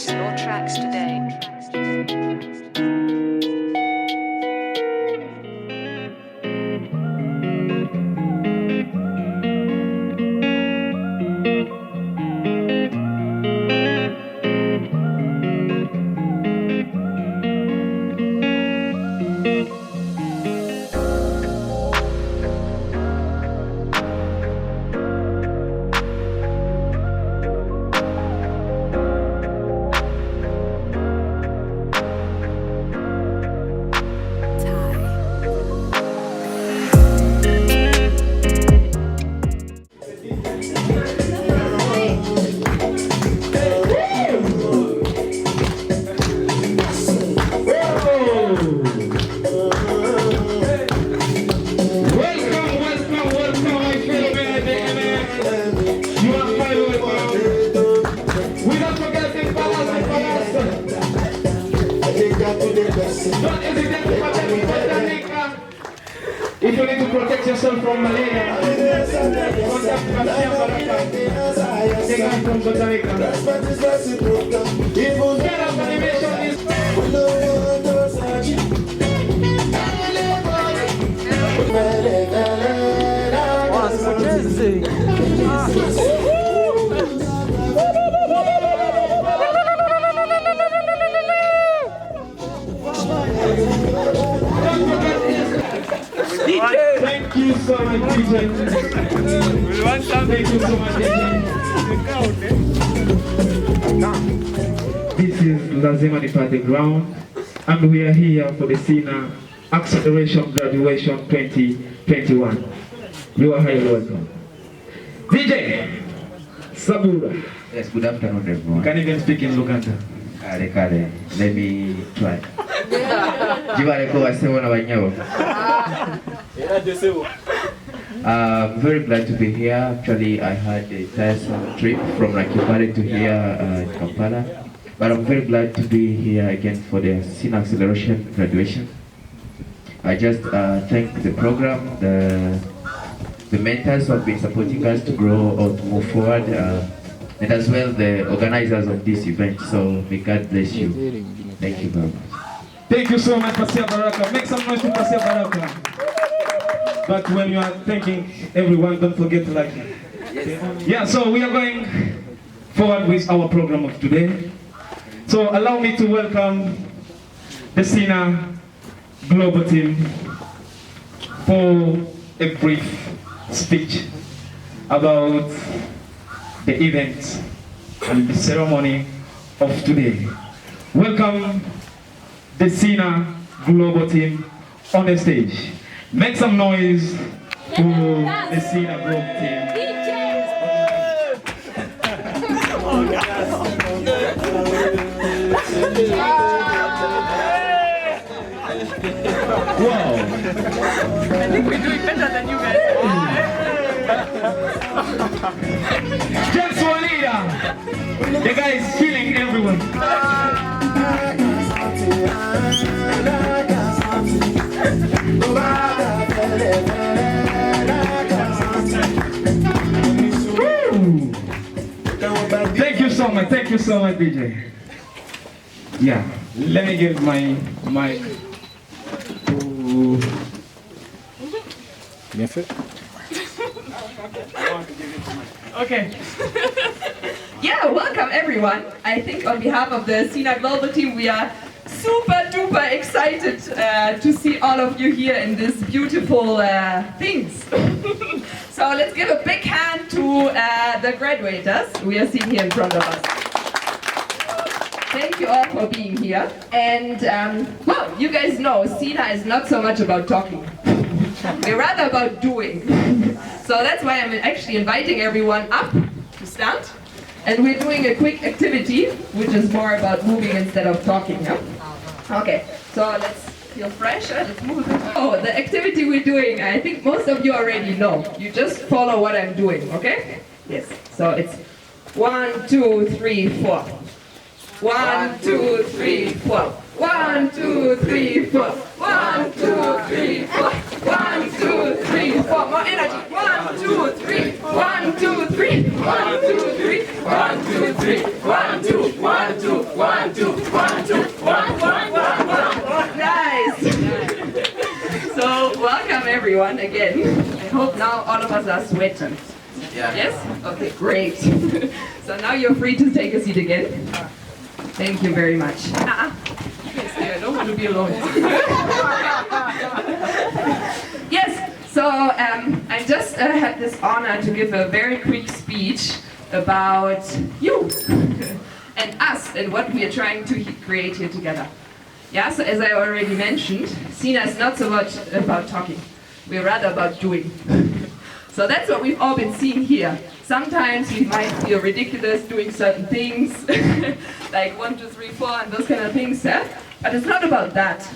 Purchase your tracks today. If you need to protect yourself from malaria, contact Basia Baraka. Take out from Costa Rica. Get up animation is. Thank you so much, DJ. Thank you so much, DJ. This is Lazima Nipate Ground, and we are here for the Sina Acceleration Graduation 2021. You are highly welcome. DJ Sabura. Yes, good afternoon, everyone. You can even speak in Luganda. Kale, let me try. I'm very glad to be here. Actually, I had a tiresome trip from Rakipale to here in Kampala. But I'm very glad to be here again for the Sina Acceleration graduation. I just thank the program, the mentors who have been supporting us to grow or to move forward, and as well the organizers of this event. So may God bless you. Thank you very much. Thank you so much, Basia Baraka. Make some noise for Basia Baraka. But when you are thanking everyone, don't forget to like it. Yes. Yeah, so we are going forward with our program of today. So allow me to welcome the Sina Global team for a brief speech about the event and the ceremony of today. Welcome the Sina Global team on the stage. Make some noise to the Sina Global team. Wow. I think we're doing better than you guys. James Walida. The guy is killing everyone. Thank you so much, DJ. Yeah, let me give my mic to... Bien fait. Okay. Yeah, welcome everyone. I think on behalf of the Sina Global team, we are super duper excited to see all of you here in this beautiful things. So let's give a big hand to the graduates we are seeing here in front of us. Thank you all for being here. And well, you guys know Sina is not so much about talking. We're rather about doing. So that's why I'm actually inviting everyone up to stand. And we're doing a quick activity, which is more about moving instead of talking. Yeah? Okay, so let's feel fresh. Let's move a bit. Oh, the activity we're doing, I think most of you already know. You just follow what I'm doing, okay? Yes, so it's 1, 2, 3, 4. 1, 2, 3, 4. 1, 2, 3, 4. 1, 2, 3, 4. 1, 2, 3, 4. 4, more energy. 1, 2, 3. 1, 2, 3. 1, 2, 3. 1, 2, 3. 1, 2, 1, 2, 1, 2, 1, 2, 1, 1, 1, 1. Nice. So welcome everyone again. I hope now all of us are sweaty. Yeah. Yes? Okay, great. So now you're free to take a seat again. Thank you very much. You can stay, I don't want to be alone. Yes, so I just had this honor to give a very quick speech about you and us and what we are trying to create here together. Yeah, so as I already mentioned, Sina is not so much about talking. We're rather about doing. So that's what we've all been seeing here. Sometimes we might feel ridiculous doing certain things, like 1, 2, 3, 4, and those kind of things, yeah? But it's not about that,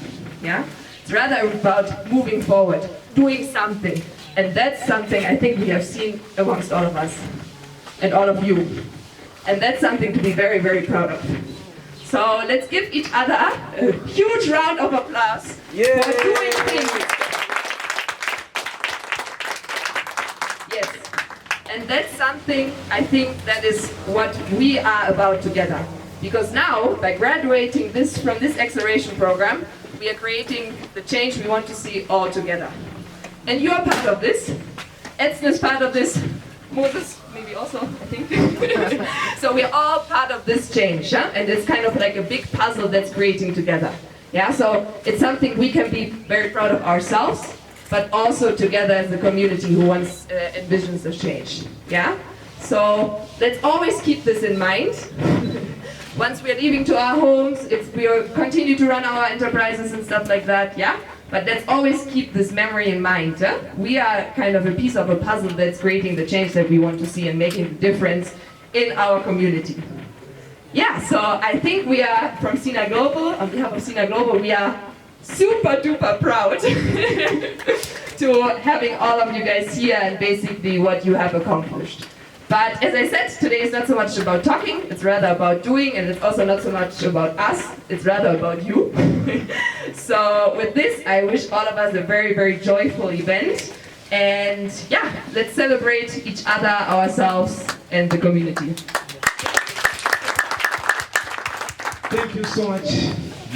yeah? It's rather about moving forward, doing something. And that's something I think we have seen amongst all of us, and all of you. And that's something to be very, very proud of. So let's give each other a huge round of applause for doing things. Yes. And that's something I think that is what we are about together. Because now, by graduating from this acceleration program, we are creating the change we want to see all together. And you are part of this. Edson is part of this. Moses, maybe also, I think. So we're all part of this change, yeah? And it's kind of like a big puzzle that's creating together. Yeah, so it's something we can be very proud of ourselves, but also together as a community who wants, envisions the change. Yeah? So let's always keep this in mind. Once we're leaving to our homes, we'll continue to run our enterprises and stuff like that, yeah? But let's always keep this memory in mind. Yeah? We are kind of a piece of a puzzle that's creating the change that we want to see and making the difference in our community. Yeah, so I think we are from Sina Global, on behalf of Sina Global, we are super duper proud to having all of you guys here and basically what you have accomplished. But as I said, today is not so much about talking, it's rather about doing, and it's also not so much about us, it's rather about you. So with this, I wish all of us a very, very joyful event. And yeah, let's celebrate each other, ourselves, and the community. Thank you so much,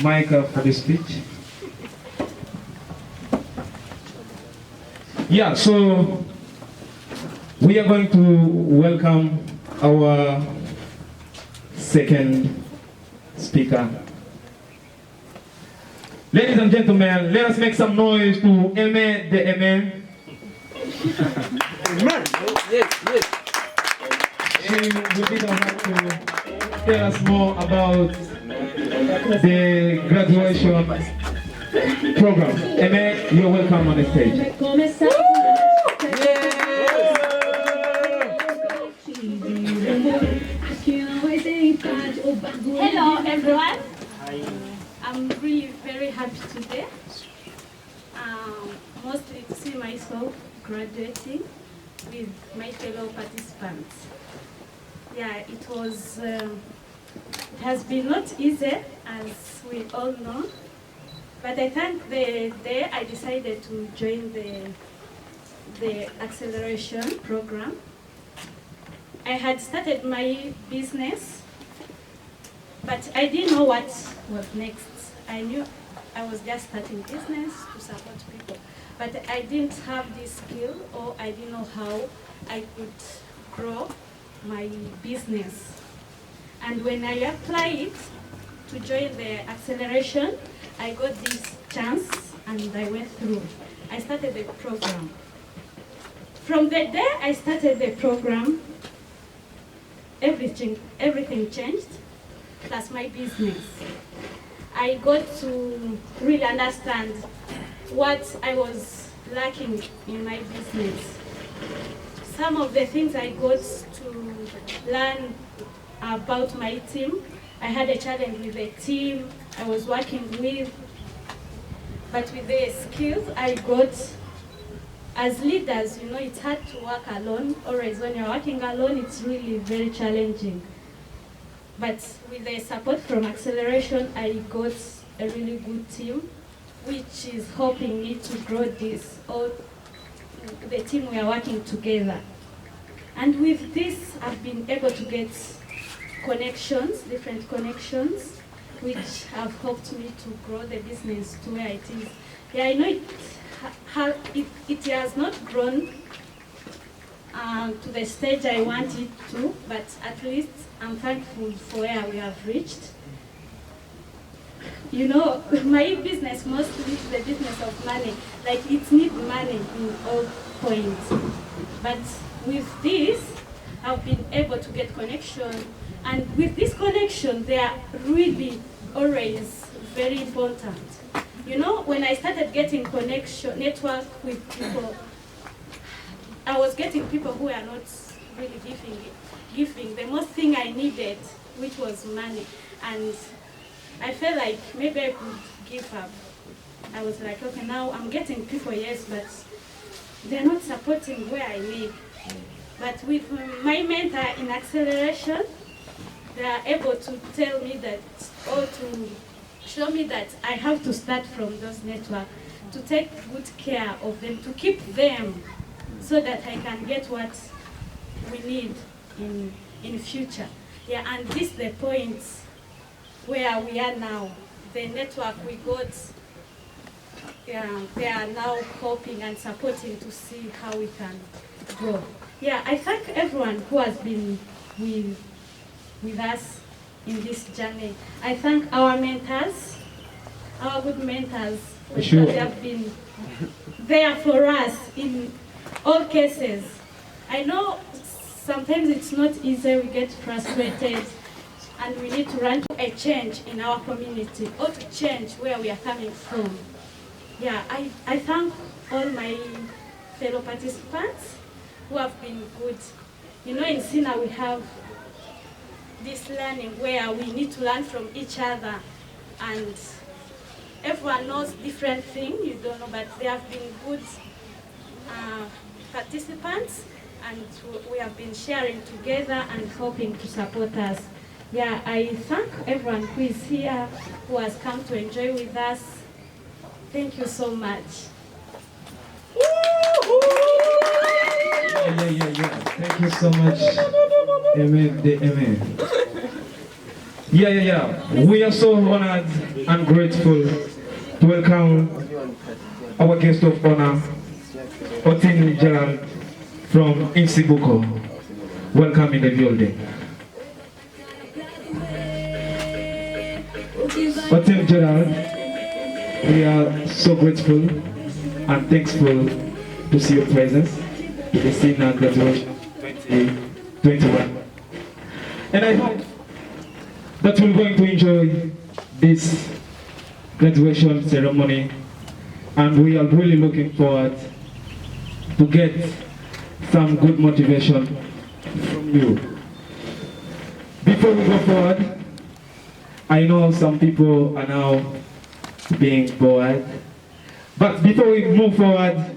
Micah, for the speech. Yeah, so we are going to welcome our second speaker. Ladies and gentlemen, let us make some noise to Aimé de Aimé. Amen. Yes, yes. She will be the one to tell us more about the graduation program. Aimé, you're welcome on the stage. Hello everyone. I'm really very happy today. Mostly to see myself graduating with my fellow participants. Yeah, it has been not easy, as we all know. But I think the day I decided to join the acceleration program, I had started my business, but I didn't know what was next. I knew I was just starting business to support people, but I didn't have this skill, or I didn't know how I could grow my business. And when I applied to join the acceleration, I got this chance and I went through. I started the program. From the day I started the program, everything changed, plus my business. I got to really understand what I was lacking in my business. Some of the things I got to learn about my team. I had a challenge with the team I was working with, but with the skills I got as leaders, you know, it's hard to work alone. Always when you're working alone, it's really very challenging. But with the support from Acceleration, I got a really good team, which is helping me to grow this all the team, we are working together. And with this, I've been able to get connections, different connections, which have helped me to grow the business to where it is. Yeah, I know it has not grown to the stage I want it to, but at least I'm thankful for where we have reached. You know, my business mostly is the business of money. Like, it needs money in all points. But with this, I've been able to get connection. And with this connection, they are really always very important. You know, when I started getting network with people, I was getting people who are not really giving the most thing I needed, which was money. And I felt like maybe I could give up. I was like, okay, now I'm getting people, yes, but they're not supporting where I need. But with my mentor in acceleration, they are able to tell me that, or to show me that I have to start from those networks, to take good care of them, to keep them, so that I can get what we need in future. Yeah, and this is the point where we are now. The network we got, they are now helping and supporting to see how we can grow. Yeah, I thank everyone who has been with us in this journey. I thank our mentors, our good mentors. Sure. They have been there for us in all cases. I know sometimes it's not easy, we get frustrated, and we need to run to a change in our community or to change where we are coming from. Yeah, I thank all my fellow participants who have been good. You know, in Sina we have this learning where we need to learn from each other, and everyone knows different things, you don't know, but they have been good participants, and we have been sharing together and helping to support us. Yeah, I thank everyone who is here, who has come to enjoy with us. Thank you so much. Yeah. Thank you so much. Amen. Amen. Yeah. We are so honored and grateful to welcome our guest of honor, Otin Gerald from Insibuko. Welcome in the building. Otin Gerald, we are so grateful and thankful to see your presence in the Sina graduation 2021. And I hope that we're going to enjoy this graduation ceremony, and we are really looking forward to get some good motivation from you. Before we go forward, I know some people are now being bored, but before we move forward,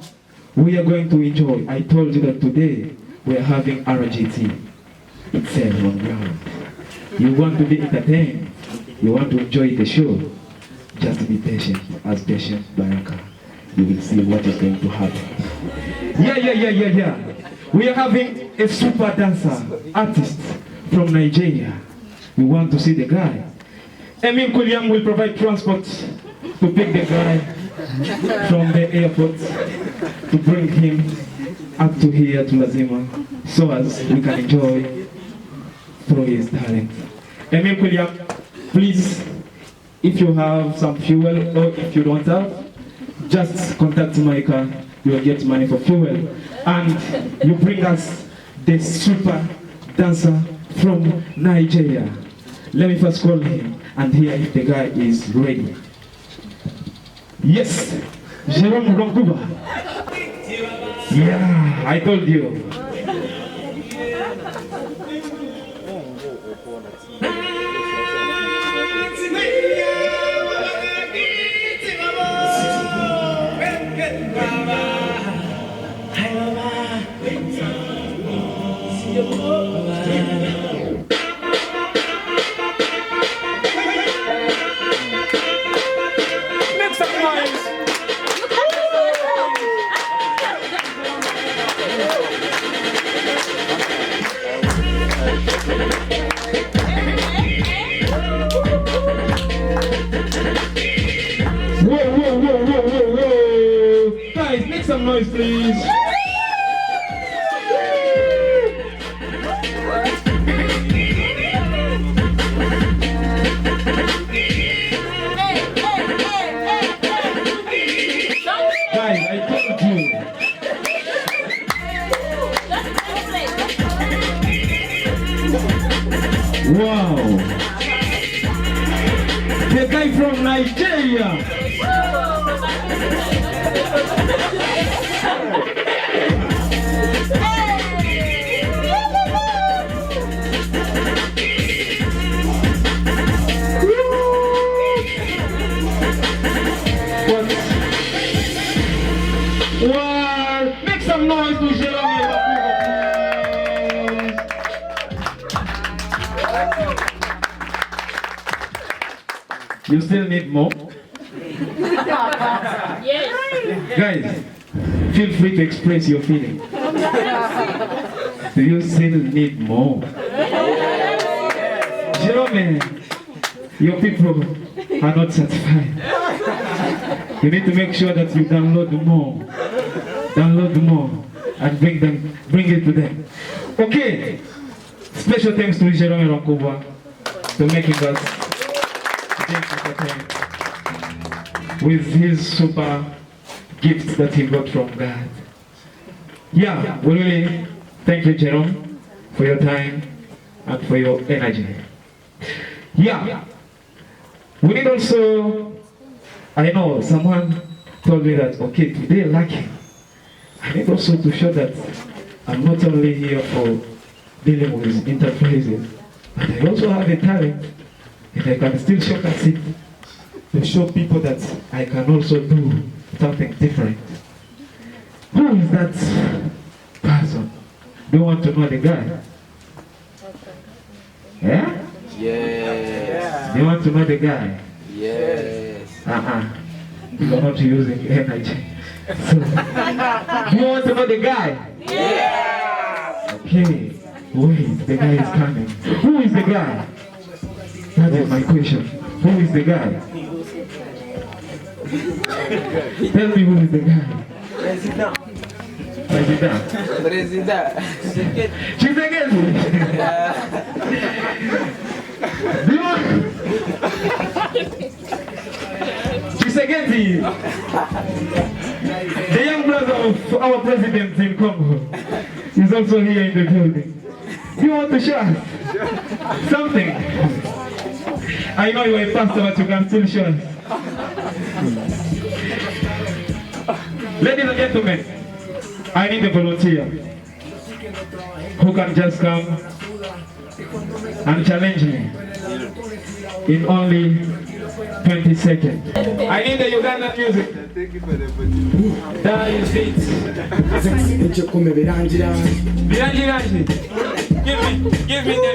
we are going to enjoy. I told you that today we are having RGT. It's on ground. You want to be entertained, you want to enjoy the show, just be patient, as patient Baraka. You will see what is going to happen. Yeah. We are having a super dancer, artist from Nigeria. We want to see the guy. Emil Kuliam will provide transport to pick the guy from the airport to bring him up to here to Lazima, so as we can enjoy through his talent. Emil Kuliam, please, if you have some fuel or if you don't have, just contact Maika. You will get money for fuel, and you bring us the super dancer from Nigeria. Let me first call him and hear if the guy is ready. Yes, Jerome Ronkuba. Yeah, I told you. Whoa, whoa, whoa, whoa, whoa, whoa. Guys, make some noise, please. Guys, I told you. Wow. The guy from Nigeria. Well, make some noise to Jerome. You still need more? Yes. Guys, feel free to express your feeling. Do you still need more? Jerome, your people are not satisfied. You need to make sure that you download more, and bring it to them. Okay. Special thanks to Jerome Rankova for making us entertain with his super gifts that he got from God. Yeah, we really thank you, Jerome, for your time and for your energy. Yeah, we need also, I know someone told me that, okay, today lucky. I need also to show that I'm not only here for dealing with enterprises, but I also have a talent, and I can still showcase it to show people that I can also do something different. Who is that person? Do you want to know the guy? Yeah? Yes. Do you want to know the guy? Yes. You're not using energy. So, do you want to know the guy? Yeah. Okay. Wait, the guy is coming. Who is the guy? That is my question. Who is the guy? Tell me who is the guy. President. President. President. Chisekedi. Do you want? Chisekedi. The young brother of our president in Congo is also here in the building. You want to show us something? I know you are a pastor, but you can still show us. Ladies and gentlemen, I need a volunteer who can just come and challenge me in only 20 seconds. I need the Ugandan music. That is it. Birangi. Give me the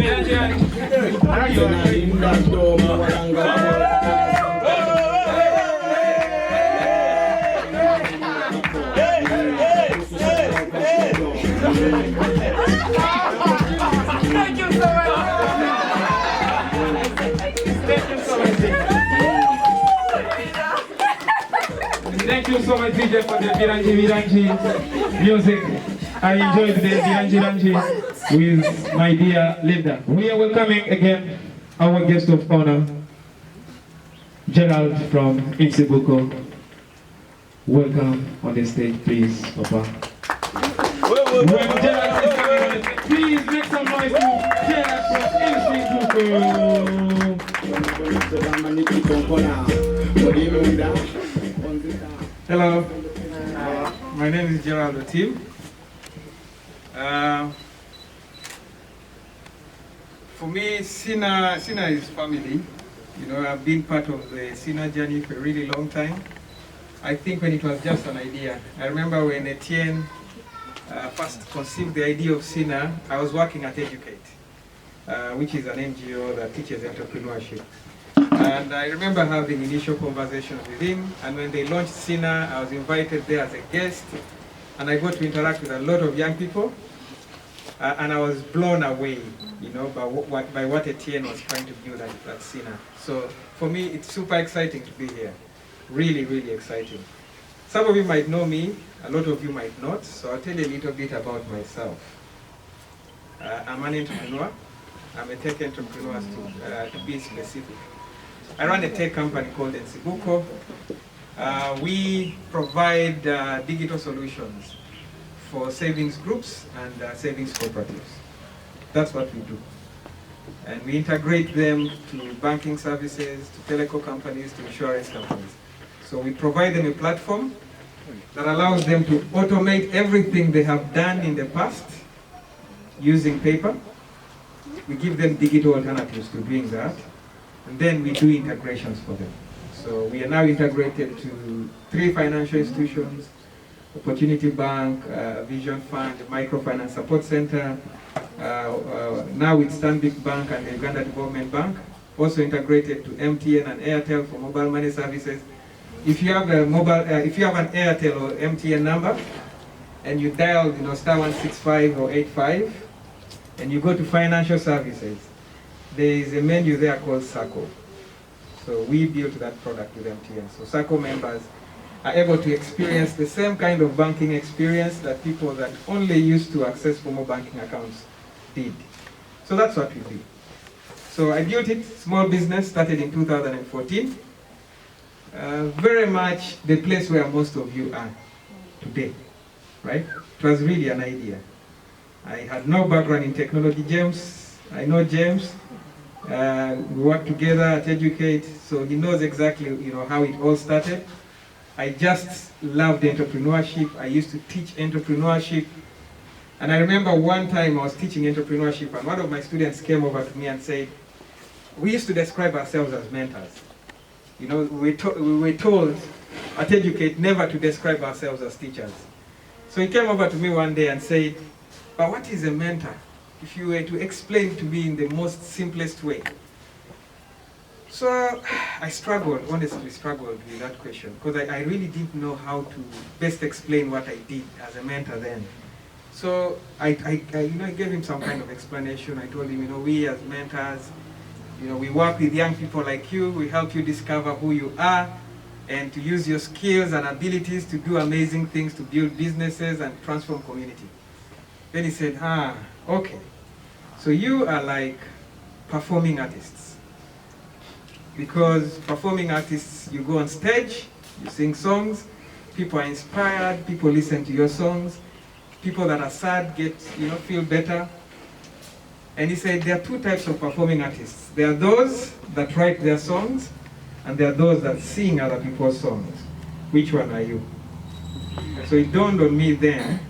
Thank you so much. Thank you so much, DJ, for the Birangi music. I enjoyed the Birangi with my dear Linda. We are welcoming again our guest of honor, Gerald from Insibuko. Welcome on the stage, please, Papa. When Gerald is coming on the stage, please make some noise to Gerald from Insibuko. Hello, my name is Gerald Otim. For me, Sina is family. You know, I've been part of the Sina journey for a really long time. I think when it was just an idea. I remember when Etienne first conceived the idea of Sina, I was working at Educate, which is an NGO that teaches entrepreneurship. And I remember having initial conversations with him, and when they launched Sina, I was invited there as a guest, and I got to interact with a lot of young people. And I was blown away, you know, by what Etienne was trying to build at Sina. So for me, it's super exciting to be here. Really, really exciting. Some of you might know me, a lot of you might not, so I'll tell you a little bit about myself. I'm an entrepreneur. I'm a tech entrepreneur to be specific. I run a tech company called Nsibuko. We provide digital solutions for savings groups and savings cooperatives. That's what we do. And we integrate them to banking services, to telecom companies, to insurance companies. So we provide them a platform that allows them to automate everything they have done in the past using paper. We give them digital alternatives to doing that. And then we do integrations for them. So we are now integrated to 3 financial institutions: Opportunity Bank, Vision Fund, Microfinance Support Center, now with Stanbic Bank and the Uganda Development Bank. Also integrated to MTN and Airtel for mobile money services. If you have an Airtel or MTN number, and you dial, you know, *165 or 85, and you go to financial services, there is a menu there called SACCO. So we built that product with MTN. So SACCO members are able to experience the same kind of banking experience that people that only used to access formal banking accounts did. So that's what we do. So I built it, small business, started in 2014. Very much the place where most of you are today, right? It was really an idea. I had no background in technology. James, I know James. We work together at Educate, so he knows exactly, you know, how it all started. I just loved entrepreneurship. I used to teach entrepreneurship. And I remember one time I was teaching entrepreneurship, and one of my students came over to me and said, we used to describe ourselves as mentors. You know, we were told at Educate never to describe ourselves as teachers. So he came over to me one day and said, but what is a mentor? If you were to explain to me in the most simplest way. So I struggled, honestly struggled with that question, because I really didn't know how to best explain what I did as a mentor then. So I gave him some kind of explanation. I told him, you know, we as mentors, you know, we work with young people like you. We help you discover who you are and to use your skills and abilities to do amazing things, to build businesses and transform community. Then he said, okay. So you are like performing artists. Because performing artists, you go on stage, you sing songs, people are inspired, people listen to your songs, people that are sad get, you know, feel better. And he said there are 2 types of performing artists. There are those that write their songs, and there are those that sing other people's songs. Which one are you? So it dawned on me then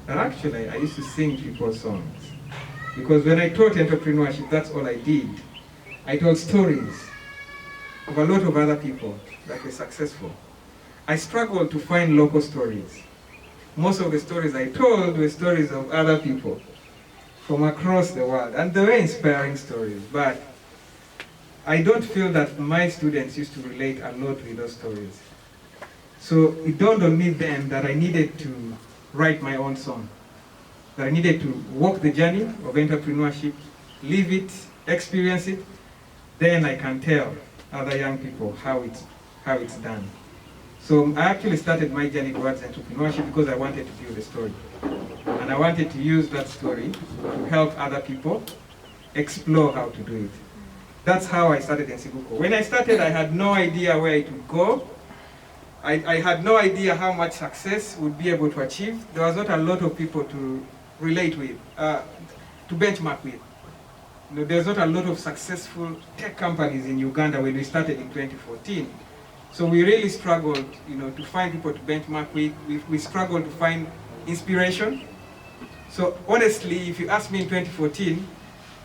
that actually I used to sing people's songs. Because when I taught entrepreneurship, that's all I did. I told stories of a lot of other people that were successful. I struggled to find local stories. Most of the stories I told were stories of other people from across the world, and they were inspiring stories, but I don't feel that my students used to relate a lot with those stories. So it dawned on me then that I needed to write my own song, that I needed to walk the journey of entrepreneurship, live it, experience it, then I can tell other young people how it's done. So I actually started my journey towards entrepreneurship because I wanted to build a story. And I wanted to use that story to help other people explore how to do it. That's how I started Nsibuko. When I started, I had no idea where it would go. I had no idea how much success would be able to achieve. There was not a lot of people to relate with, to benchmark with. You know, there's not a lot of successful tech companies in Uganda when we started in 2014. So we really struggled, you know, to find people to benchmark with. We struggled to find inspiration. So honestly, if you asked me in 2014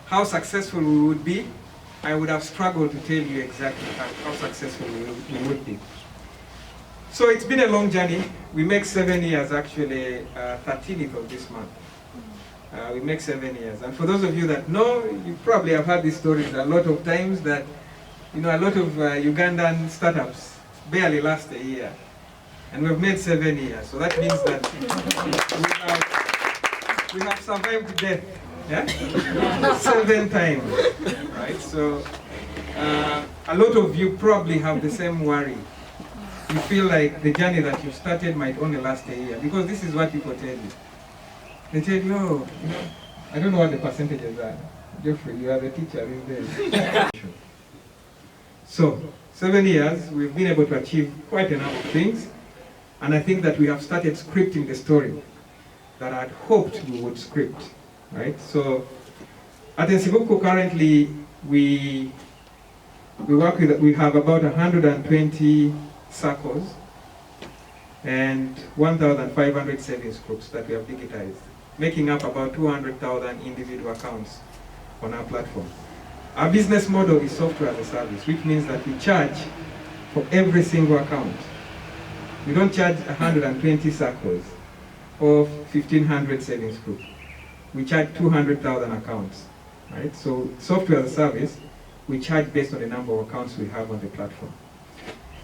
how successful we would be, I would have struggled to tell you exactly how successful we would be. So it's been a long journey. We make 7 years actually, 13th of this month. We make 7 years. And for those of you that know, you probably have heard these stories a lot of times that, you know, a lot of Ugandan startups barely last a year. And we've made 7 years. So that means that we have survived death. Yeah? 7 times. Right? So a lot of you probably have the same worry. You feel like the journey that you started might only last a year, because this is what people tell you. They tell you, oh, you know, I don't know what the percentages are. Jeffrey, you are the teacher these days. So, 7 years, we've been able to achieve quite a number of things, and I think that we have started scripting the story that I'd hoped we would script, right? So, at Nsibuko currently, we have about 120 circles and 1,500 savings groups that we have digitized, making up about 200,000 individual accounts on our platform. Our business model is software as a service, which means that we charge for every single account. We don't charge 120 circles or 1,500 savings groups. We charge 200,000 accounts, right? So software as a service, we charge based on the number of accounts we have on the platform.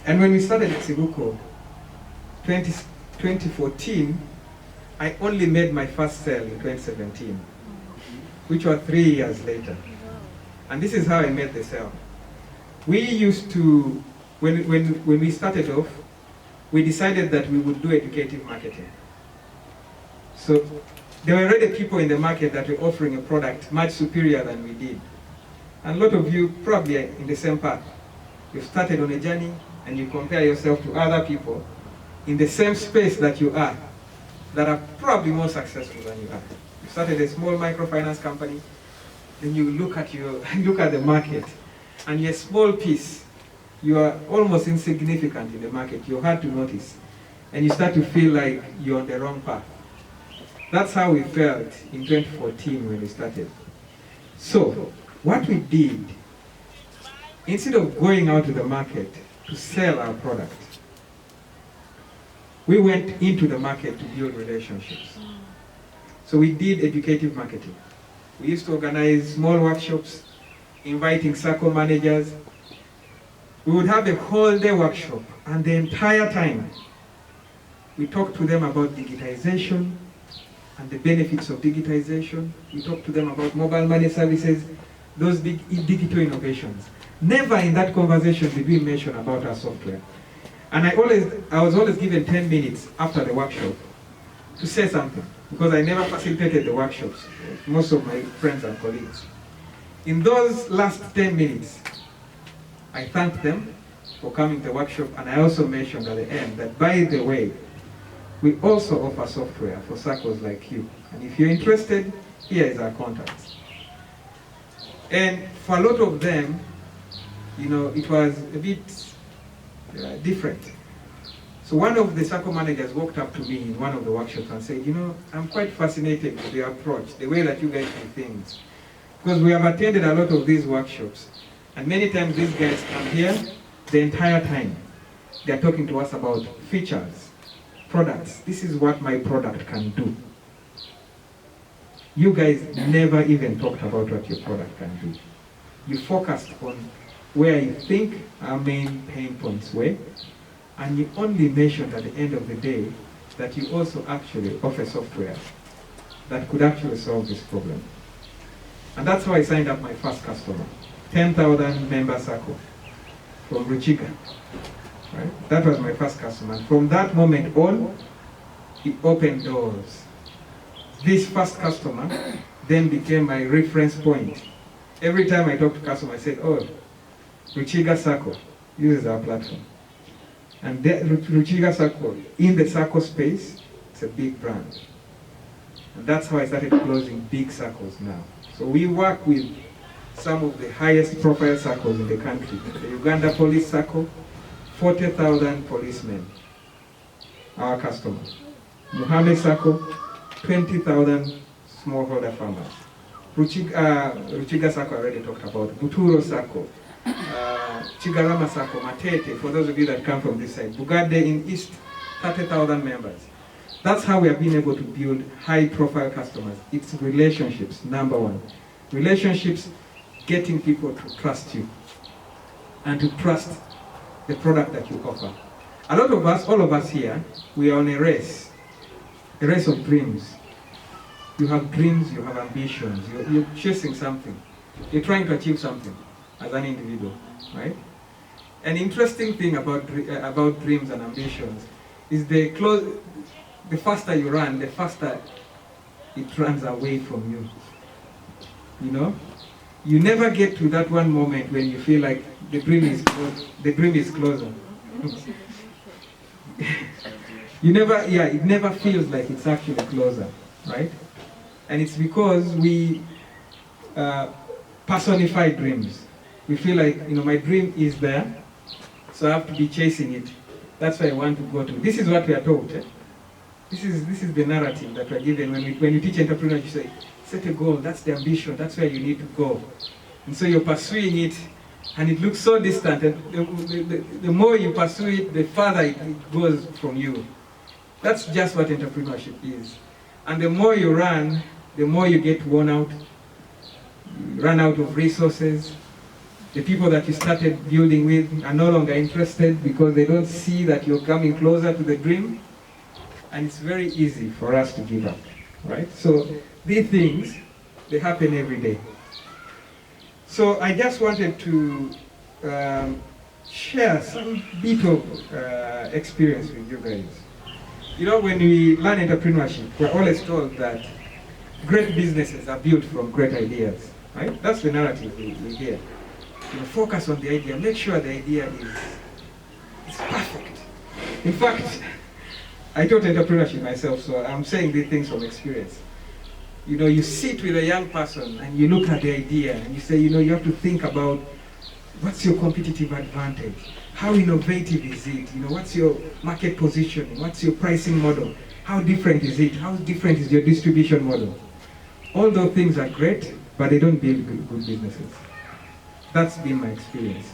And when we started Nsibuko, 2014, I only made my first sale in 2017, which was 3 years later. And this is how I made the sale. We used to, when we started off, we decided that we would do educative marketing. So there were already people in the market that were offering a product much superior than we did. And a lot of you probably are in the same path. You've started on a journey and you compare yourself to other people in the same space that you are, that are probably more successful than you are. You started a small microfinance company, then you look at the market, and you're a small piece. You are almost insignificant in the market. You're hard to notice, and you start to feel like you're on the wrong path. That's how we felt in 2014 when we started. So, what we did, instead of going out to the market to sell our product, we went into the market to build relationships. So we did educative marketing. We used to organize small workshops, inviting circle managers. We would have a whole day workshop, and the entire time we talked to them about digitization and the benefits of digitization. We talked to them about mobile money services, those big digital innovations. Never in that conversation did we mention about our software. And I was always given 10 minutes after the workshop to say something, because I never facilitated the workshops, most of my friends and colleagues. In those last 10 minutes, I thanked them for coming to the workshop, and I also mentioned at the end that, by the way, we also offer software for circles like you. And if you're interested, here is our contacts. And for a lot of them, you know, it was a bit different. So one of the circle managers walked up to me in one of the workshops and said, you know, I'm quite fascinated with the approach, the way that you guys do things. Because we have attended a lot of these workshops, and many times these guys come here, the entire time, they're talking to us about features, products. This is what my product can do. You guys never even talked about what your product can do. You focused on where you think our main pain points were, and you only mentioned at the end of the day that you also actually offer software that could actually solve this problem. And that's how I signed up my first customer, 10,000 member circle from Ruchiga. Right? That was my first customer. And from that moment on, it opened doors. This first customer then became my reference point. Every time I talk to customers, I said, oh, Ruchiga Circle uses our platform. And Ruchiga Circle, in the circle space, it's a big brand. And that's how I started closing big circles now. So we work with some of the highest profile circles in the country. The Uganda Police Circle, 40,000 policemen, our customers. Muhammad Circle, 20,000 smallholder farmers. Ruchiga Circle I already talked about. Buturo Circle, Chigarama Circle, Matete, for those of you that come from this side. Bugade in East, 30,000 members. That's how we have been able to build high-profile customers. It's relationships, number one. Relationships, getting people to trust you and to trust the product that you offer. A lot of us, all of us here, we are on a race of dreams. You have dreams, you have ambitions, you're chasing something. You're trying to achieve something as an individual, right? An interesting thing about dreams and ambitions is the faster you run, the faster it runs away from you. You know? You never get to that one moment when you feel like the dream is closer. It never feels like it's actually closer, right? And it's because we personify dreams. We feel like, my dream is there, so I have to be chasing it. That's where I want to go to. This is what we are taught. This is the narrative that we're given when you teach entrepreneurship. You say, set a goal, that's the ambition, that's where you need to go. And so you're pursuing it, and it looks so distant, and the more you pursue it, the farther it goes from you. That's just what entrepreneurship is. And the more you run, the more you get worn out, you run out of resources. The people that you started building with are no longer interested because they don't see that you're coming closer to the dream. And it's very easy for us to give up, right? So these things, they happen every day. So I just wanted to share some bit of experience with you guys. When we learn entrepreneurship, we're always told that great businesses are built from great ideas, right? That's the narrative we hear. Focus on the idea, make sure the idea is perfect. In fact, I taught entrepreneurship myself, so I'm saying these things from experience. You sit with a young person and you look at the idea and you say, you have to think about what's your competitive advantage? How innovative is it? What's your market positioning? What's your pricing model? How different is it? How different is your distribution model? All those things are great, but they don't build good businesses. That's been my experience.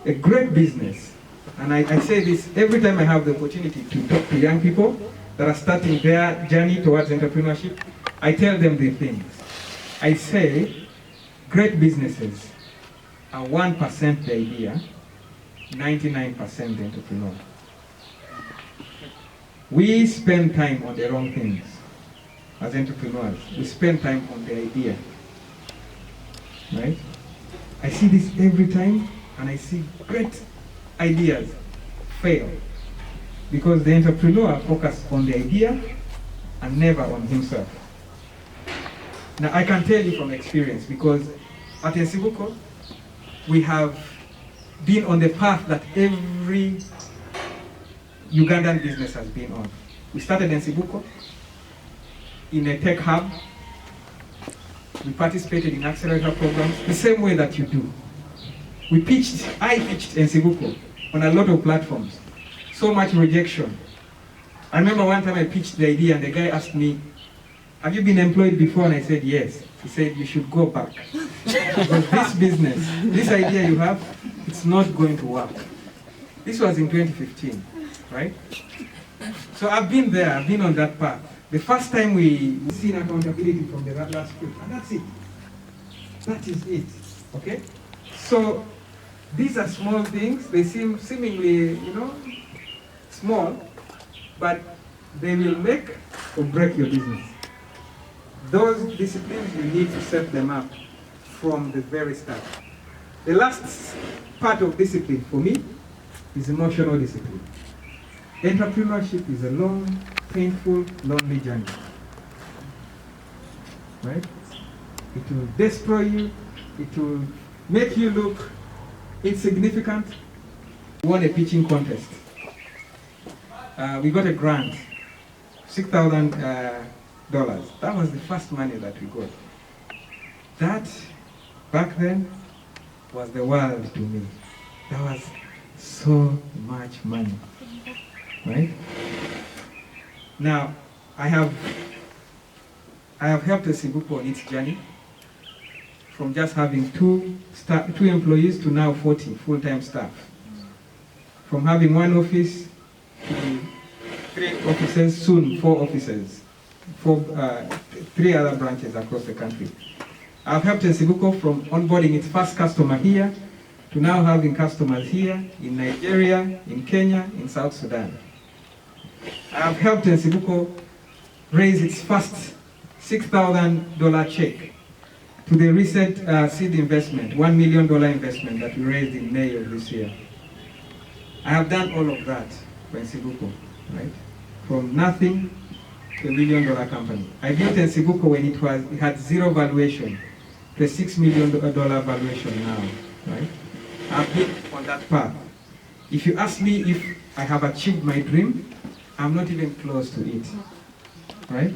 A great business, and I say this every time I have the opportunity to talk to young people that are starting their journey towards entrepreneurship, I tell them the things. I say, great businesses are 1% the idea, 99% the entrepreneur. We spend time on the wrong things as entrepreneurs. We spend time on the idea, right? I see this every time, and I see great ideas fail because the entrepreneur focuses on the idea and never on himself. Now, I can tell you from experience because at Nsibuko, we have been on the path that every Ugandan business has been on. We started Nsibuko in a tech hub. We participated in accelerator programs the same way that you do. I pitched Nsibuko on a lot of platforms. So much rejection. I remember one time I pitched the idea and the guy asked me, have you been employed before? And I said, yes. He said, you should go back. Because this business, this idea you have, it's not going to work. This was in 2015, right? So I've been there, I've been on that path. The first time we seen accountability from the last group, and that's it. That is it, okay? So these are small things. They seem seemingly, small, but they will make or break your business. Those disciplines, you need to set them up from the very start. The last part of discipline for me is emotional discipline. Entrepreneurship is a long, painful, lonely journey. Right? It will destroy you. It will make you look insignificant. We won a pitching contest. We got a grant, $6,000. That was the first money that we got. That, back then, was the world to me. That was so much money, right? Now, I have helped Nsibuko on its journey from just having two employees to now 40 full-time staff. From having one office to 3 offices, soon 4 offices, 3 other branches across the country. I've helped Nsibuko from onboarding its first customer here to now having customers here in Nigeria, in Kenya, in South Sudan. I've helped Nsibuko raise its first $6,000 check to the recent seed investment, $1 million investment that we raised in May of this year. I have done all of that for Nsibuko, right? From nothing to $1 million company. I built Nsibuko when it had zero valuation to a $6 million valuation now, right? I've been on that path. If you ask me if I have achieved my dream, I'm not even close to it, right?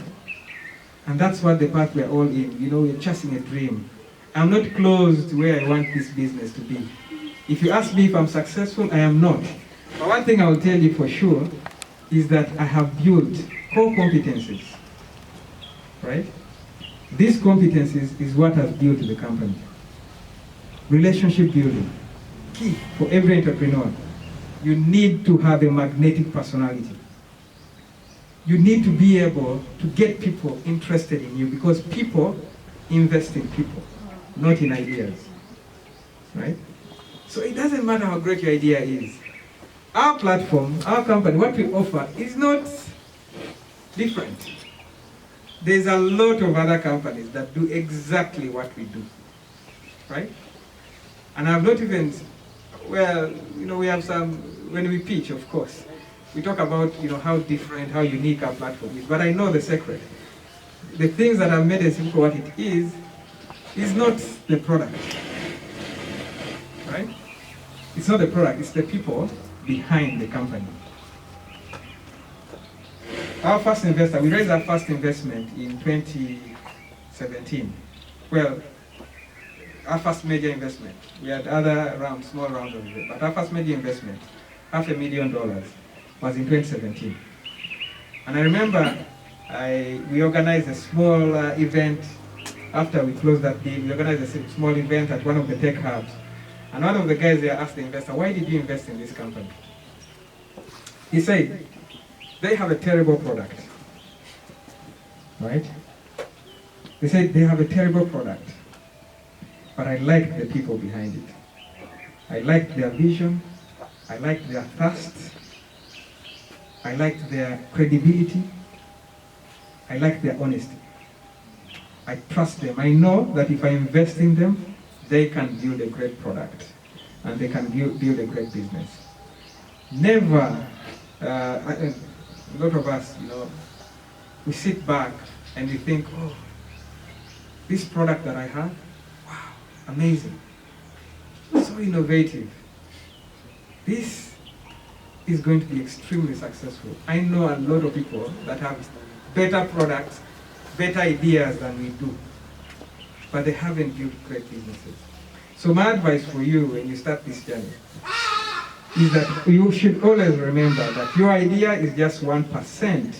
And that's what the path we're all in. You know, we're chasing a dream. I'm not close to where I want this business to be. If you ask me if I'm successful, I am not. But one thing I will tell you for sure is that I have built core competencies, right? These competencies is what has built the company. Relationship building, key for every entrepreneur. You need to have a magnetic personality. You need to be able to get people interested in you because people invest in people, not in ideas, right? So it doesn't matter how great your idea is. Our platform, our company, what we offer is not different. There's a lot of other companies that do exactly what we do, right? And I've not even, well, you know, we have some, when we pitch, of course, we talk about, you know, how different, how unique our platform is, but I know the secret. The things that have made Nsibuko what it is not the product, right? It's not the product, it's the people behind the company. Our first investor, we raised our first investment in 2017. Well, our first major investment. We had other rounds, small rounds of it, but our first major investment, $500,000, was in 2017. And I remember we organized a small event after we closed that deal. We organized a small event at one of the tech hubs. And one of the guys there asked the investor, why did you invest in this company? He said, they have a terrible product, right? They said they have a terrible product, but I liked the people behind it. I liked their vision, I liked their thirst, I liked their credibility, I liked their honesty. I trust them. I know that if I invest in them, they can build a great product and they can build a great business. Never, a lot of us, you know, we sit back and we think, oh, this product that I have, wow, amazing, so innovative. This is going to be extremely successful. I know a lot of people that have better products, better ideas than we do, but they haven't built great businesses. So my advice for you when you start this journey is that you should always remember that your idea is just 1%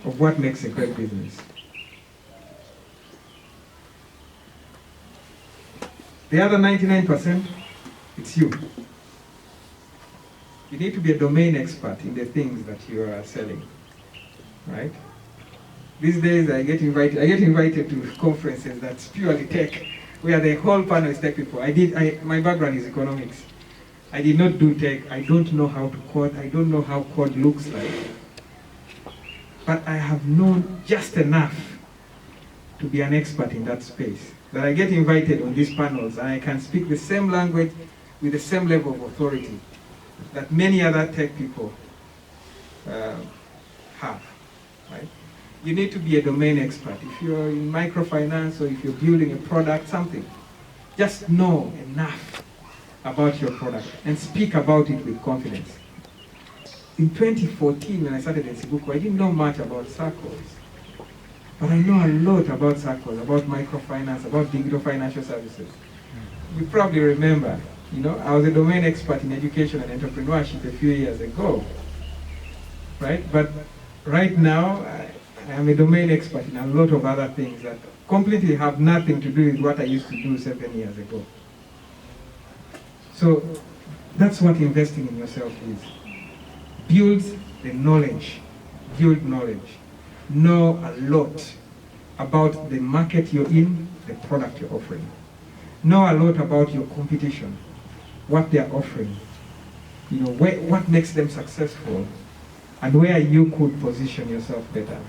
of what makes a great business. The other 99%, it's you. You need to be a domain expert in the things that you are selling, right? These days I get invited to conferences that's purely tech, where the whole panel is tech people. My background is economics. I did not do tech. I don't know how to code. I don't know how code looks like. But I have known just enough to be an expert in that space, that I get invited on these panels and I can speak the same language with the same level of authority that many other tech people have, right? You need to be a domain expert. If you're in microfinance or if you're building a product, something, just know enough about your product and speak about it with confidence. In 2014, when I started Nsibuko, I didn't know much about circles. But I know a lot about circles, about microfinance, about digital financial services. You probably remember, you know, I was a domain expert in education and entrepreneurship a few years ago, right? But right now, I am a domain expert in a lot of other things that completely have nothing to do with what I used to do 7 years ago. So that's what investing in yourself is. Build the knowledge, build knowledge. Know a lot about the market you're in, the product you're offering. Know a lot about your competition, what they're offering, you know, what makes them successful, and where you could position yourself better,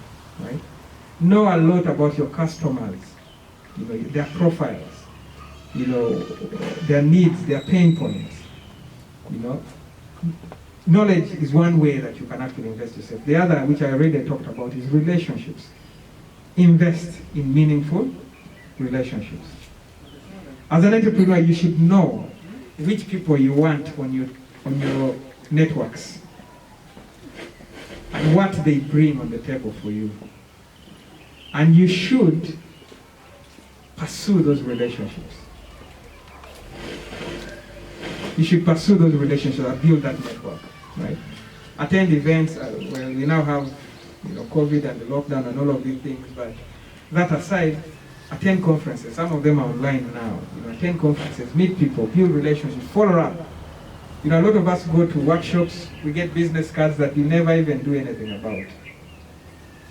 right? Know a lot about your customers, you know, their profiles, you know, their needs, their pain points, you know. Knowledge is one way that you can actually invest yourself. The other, which I already talked about, is relationships. Invest in meaningful relationships. As an entrepreneur, you should know which people you want on your networks and what they bring on the table for you. And you should pursue those relationships. You should pursue those relationships and build that network, right? Attend events. Well, we now have, you know, COVID and the lockdown and all of these things, but that aside, attend conferences. Some of them are online now. You know, attend conferences, meet people, build relationships, follow up. You know, a lot of us go to workshops, we get business cards that we never even do anything about.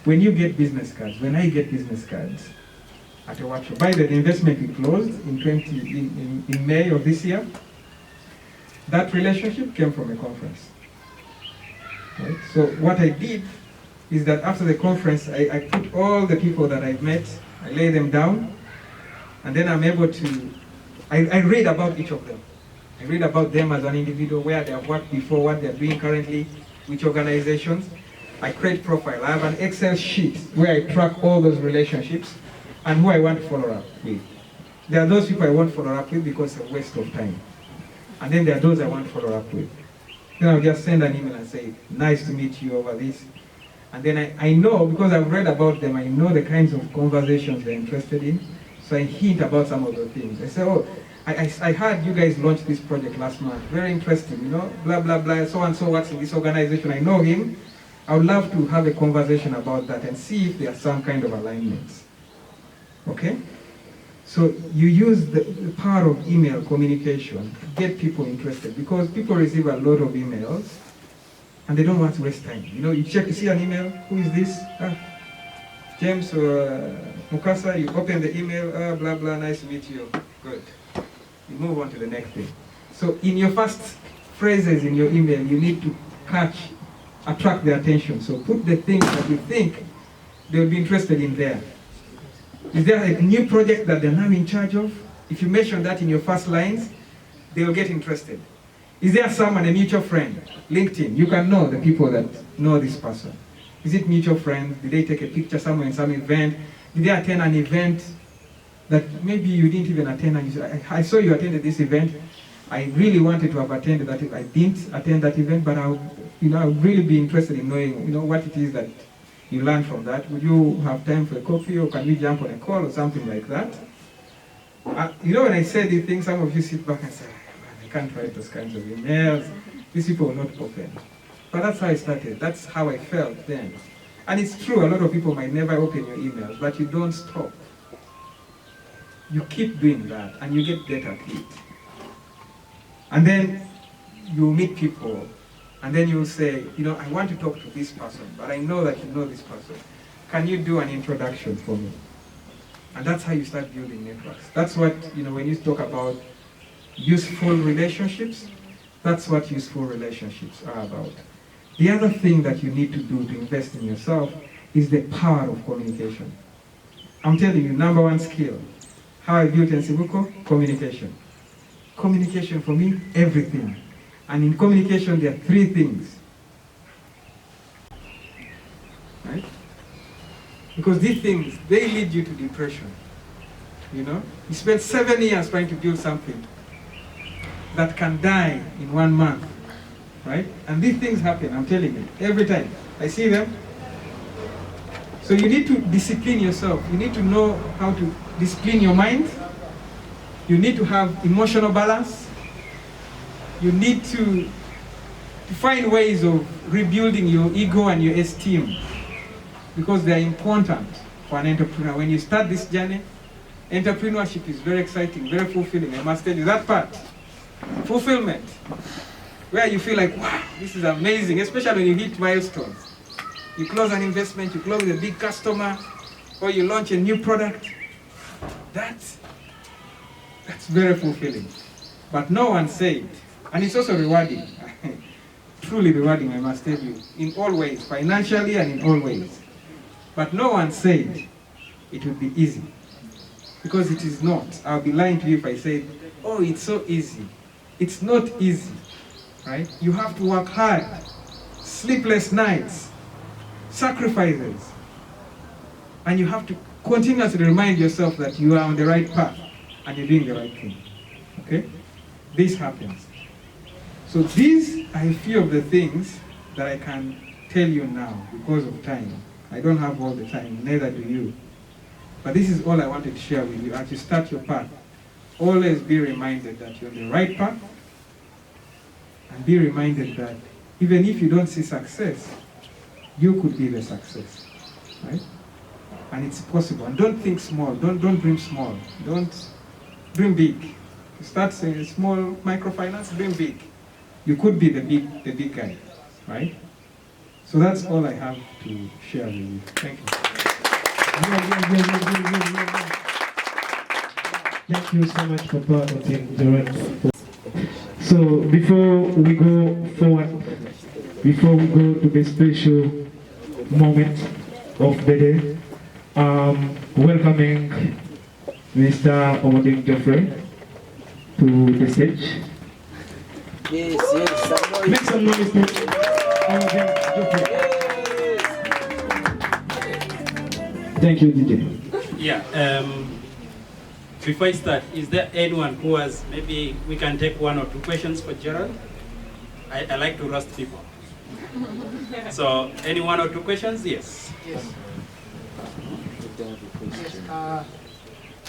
When you get business cards, when I get business cards at a workshop, by the investment we closed in May of this year, that relationship came from a conference. Right? So what I did is that after the conference, I put all the people that I've met, I lay them down, and then I'm able to, I read about each of them. I read about them as an individual, where they have worked before, what they're doing currently, which organizations. I create profile. I have an Excel sheet where I track all those relationships and who I want to follow up with. There are those people I want to follow up with because it's a waste of time. And then there are those I want to follow up with. Then I'll just send an email and say, nice to meet you over this. And then I know, because I've read about them, I know the kinds of conversations they're interested in. So I hint about some of the things. I say, oh, I heard you guys launched this project last month. Very interesting, you know, blah, blah, blah, so and so works in this organization. I know him. I would love to have a conversation about that and see if there are some kind of alignments. Okay? So you use the power of email communication to get people interested, because people receive a lot of emails and they don't want to waste time. You know, you check, you see an email, who is this? James or Mukasa, you open the email, blah, blah, nice to meet you. Good. You move on to the next thing. So in your first phrases in your email, you need to attract their attention. So put the things that you think they'll be interested in there. Is there a new project that they're now in charge of? If you mention that in your first lines, they will get interested. Is there someone, a mutual friend? LinkedIn, you can know the people that know this person. Is it mutual friends? Did they take a picture somewhere in some event? Did they attend an event that maybe you didn't even attend? And you said, I saw you attended this event. I really wanted to have attended that. I didn't attend that event, but I would really be interested in knowing, what it is that you learned from that. Would you have time for a coffee, or can we jump on a call or something like that? When I say these things, some of you sit back and say, man, I can't write those kinds of emails. These people will not open. But that's how I started. That's how I felt then. And it's true, a lot of people might never open your emails, but you don't stop. You keep doing that, and you get better at it. And then you meet people, and then you'll say, I want to talk to this person, but I know that you know this person. Can you do an introduction for me? And that's how you start building networks. That's what, when you talk about useful relationships, that's what useful relationships are about. The other thing that you need to do to invest in yourself is the power of communication. I'm telling you, number one skill. How I built Nsibuko? Communication. Communication for me, everything. And in communication, there are three things. Right? Because these things, they lead you to depression. You spend 7 years trying to build something that can die in 1 month. Right? And these things happen, I'm telling you, every time. I see them. So you need to discipline yourself. You need to know how to discipline your mind. You need to have emotional balance. You need to find ways of rebuilding your ego and your esteem, because they are important for an entrepreneur. When you start this journey, entrepreneurship is very exciting, very fulfilling. I must tell you that part. Fulfillment. Where you feel like, wow, this is amazing, especially when you hit milestones. You close an investment, you close a big customer, or you launch a new product. That's very fulfilling. But no one said, and it's also rewarding. truly rewarding, I must tell you, in all ways, financially and in all ways. But no one said it would be easy, because it is not. I'll be lying to you if I said, oh, it's so easy. It's not easy, right? You have to work hard, sleepless nights, sacrifices, and you have to continuously remind yourself that you are on the right path and you're doing the right thing, okay? This happens. So these are a few of the things that I can tell you now because of time. I don't have all the time, neither do you. But this is all I wanted to share with you. As you start your path, always be reminded that you're on the right path, and be reminded that even if you don't see success, you could be the success, right? And it's possible. And don't think small. Don't dream small. Don't dream big. You start saying small microfinance, dream big. You could be the big guy, right? So that's all I have to share with you. Thank you. Thank you so much, Papa and Jordan. So before we go forward, before we go to the special moment of the day, welcoming Mr. Omoding Geoffrey to the stage. Yes, some noise. Make some noise to Omoding Geoffrey. Thank you, DJ. Yeah, before I start, is there anyone who has, maybe we can take one or two questions for Gerald? I like to roast people. So, any one or two questions? Yes. Yes.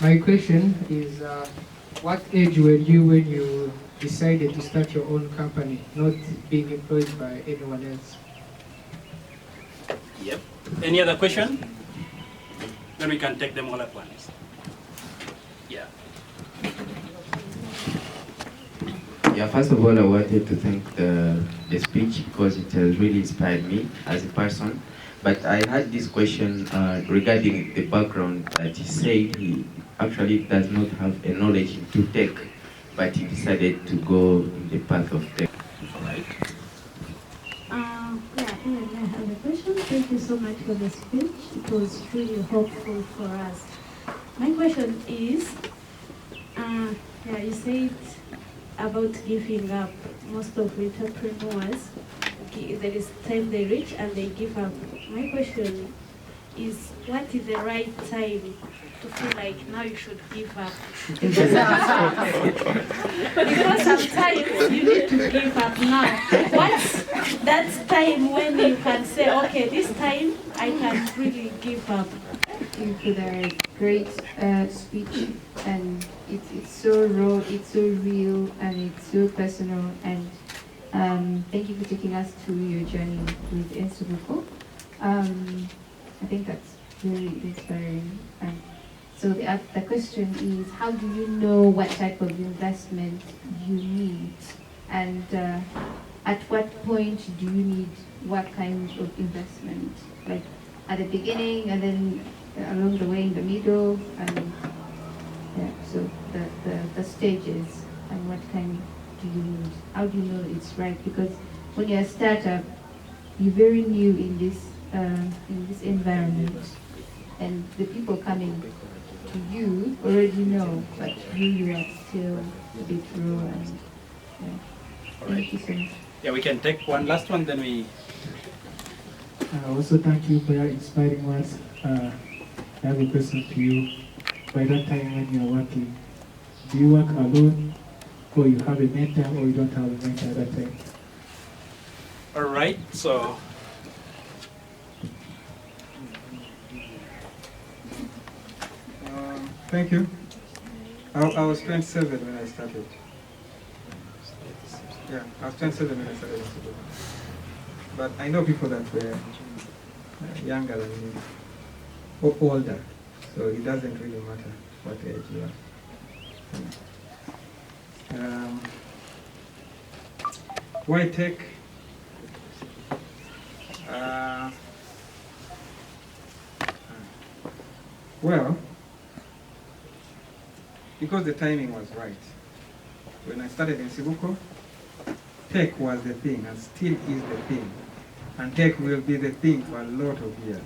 My question is, what age were you when you decided to start your own company, not being employed by anyone else? Yep. Any other question? Then we can take them all at once. Yeah. Yeah, first of all, I wanted to thank the speech because it has really inspired me as a person. But I had this question regarding the background that he said he actually does not have a knowledge into tech, but he decided to go in the path of tech. Right. I have a question. Thank you so much for the speech. It was really helpful for us. My question is, you said about giving up. Most of entrepreneurs, there is time they reach and they give up. My question is, what is the right time to feel like now you should give up? Because sometimes you need to give up now. What's that time when you can say, okay, this time I can really give up? Thank you for the great speech, and it's so raw, it's so real, and it's so personal, and thank you for taking us through your journey with Insubuko. I think that's very inspiring. And so the question is, how do you know what type of investment you need, and at what point do you need what kind of investment? Like at the beginning, and then along the way in the middle, and so the stages, and what kind do you need? How do you know it's right? Because when you're a startup, you're very new in this environment, and the people coming to you already know, but you are still a bit raw. And thank you so much. Yeah, we can take one last one, then we... Also, thank you for your inspiring words. I have a question to you. By that time when you're working, do you work alone, or you have a mentor, or you don't have a mentor at that time? All right, so... Thank you. I was 27 when I started. Yeah, I was 27 when I started. But I know people that were younger than me, or older, so it doesn't really matter what age you are. Why tech? Well, because the timing was right. When I started in Sibuko, tech was the thing and still is the thing. And tech will be the thing for a lot of years.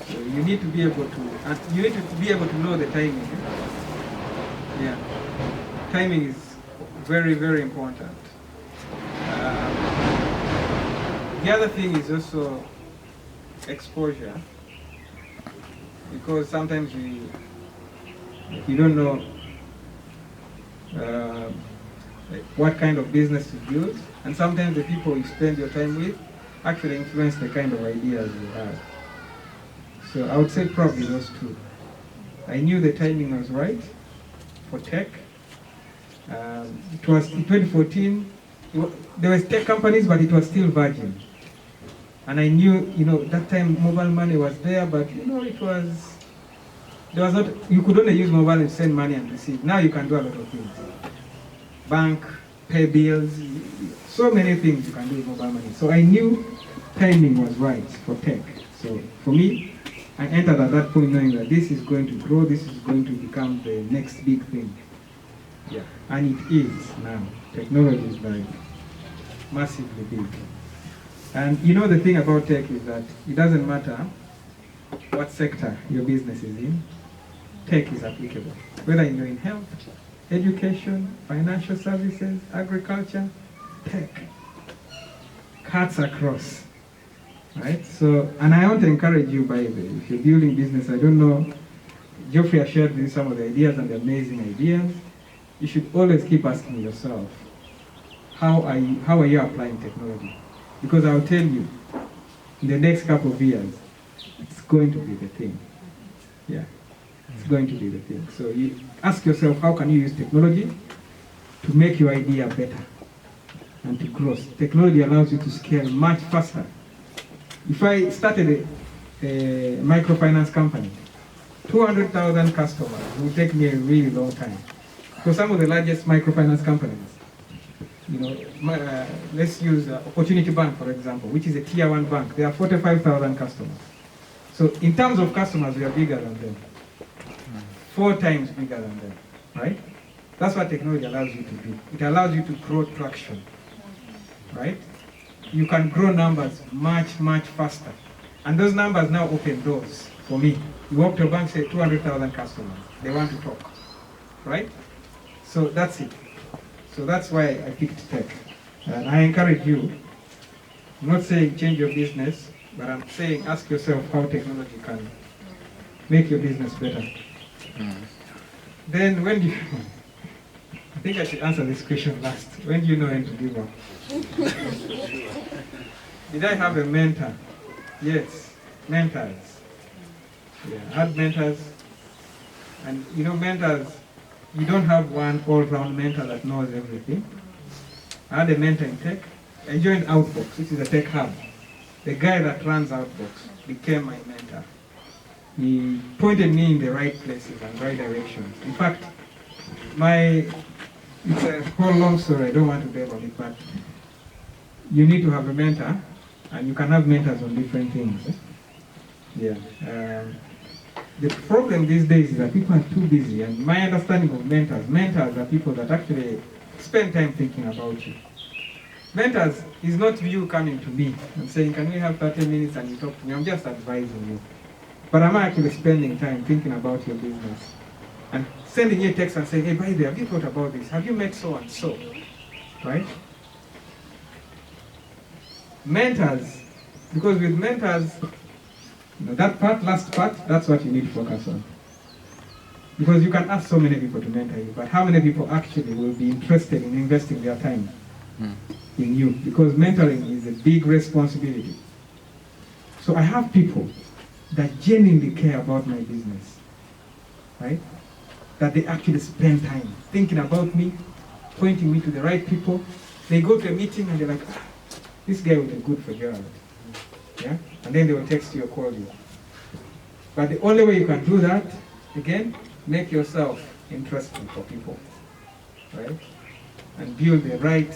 So you need to be able to know the timing. Yeah. Timing is very, very important. The other thing is also exposure, because sometimes you don't know like what kind of business to build, and sometimes the people you spend your time with actually influence the kind of ideas you have. So I would say probably those two. I knew the timing was right for tech. It was in 2014, there were tech companies, but it was still virgin. And I knew, that time mobile money was there, but there was not, you could only use mobile and send money and receive. Now you can do a lot of things. Bank, pay bills, so many things you can do with mobile money. So I knew timing was right for tech. So for me, I entered at that point knowing that this is going to grow, this is going to become the next big thing. Yeah, and it is now. Technology is like massively big. And the thing about tech is that it doesn't matter what sector your business is in, tech is applicable. Whether you're in health, education, financial services, agriculture, tech cuts across, right? So, and I want to encourage you, by the way, if you're building business, I don't know, Geoffrey has shared with you some of the ideas and the amazing ideas. You should always keep asking yourself, how are you applying technology? Because I'll tell you, in the next couple of years, it's going to be the thing. Yeah, it's going to be the thing. So you ask yourself, how can you use technology to make your idea better and to grow? Technology allows you to scale much faster. If I started a microfinance company, 200,000 customers will take me a really long time. For some of the largest microfinance companies, let's use Opportunity Bank, for example, which is a tier 1 bank. There are 45,000 customers. So in terms of customers, we are bigger than them. 4 times bigger than them, right? That's what technology allows you to do. It allows you to grow traction, right? You can grow numbers much, much faster. And those numbers now open doors for me. You walk to a bank, say 200,000 customers. They want to talk, right? So that's it. So that's why I picked tech. And I encourage you, I'm not saying change your business, but I'm saying ask yourself how technology can make your business better. Then when do you, I think I should answer this question last. When do you know when to give up? Did I have a mentor? Yes, mentors. Yeah, I had mentors. And mentors, you don't have one all-round mentor that knows everything. I had a mentor in tech. I joined Outbox, which is a tech hub. The guy that runs Outbox became my mentor. He pointed me in the right places and right directions. In fact, it's a whole long story, I don't want to dwell on it, but you need to have a mentor, and you can have mentors on different things. Yeah. The problem these days is that people are too busy, and my understanding of mentors are people that actually spend time thinking about you. Mentors is not you coming to me and saying, can we have 30 minutes and you talk to me? I'm just advising you. But I'm actually spending time thinking about your business and sending you a text and saying, hey, by the way, have you thought about this? Have you met so and so? Right? Mentors, because with mentors, that last part, that's what you need to focus on. Because you can ask so many people to mentor you, but how many people actually will be interested in investing their time in you? Because mentoring is a big responsibility. So I have people that genuinely care about my business, right? That they actually spend time thinking about me, pointing me to the right people. They go to a meeting and they're like, this guy will be good for Gerald. Yeah? And then they will text you or call you. But the only way you can do that, again, make yourself interesting for people, right? And build the right,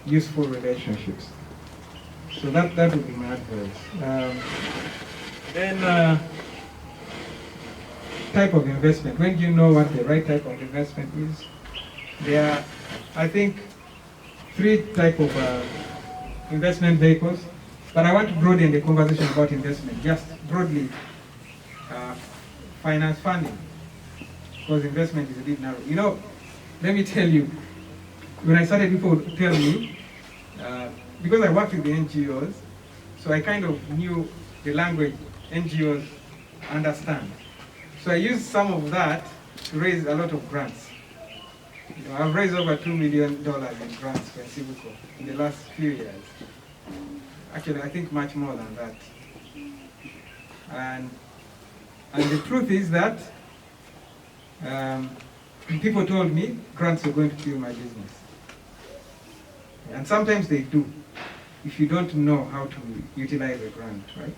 useful relationships. So that would be my advice. Then type of investment. When do you know what the right type of investment is? I think three type of investment vehicles, but I want to broaden the conversation about investment, just broadly finance funding, because investment is a bit narrow. You know, let me tell you, when I started, people would tell me, because I worked with the NGOs, so I kind of knew the language NGOs understand. So I used some of that to raise a lot of grants. You know, I've raised over $2 million in grants for Civico in the last few years. Actually, I think much more than that. And the truth is that people told me grants are going to kill my business. And sometimes they do, if you don't know how to utilize a grant, right?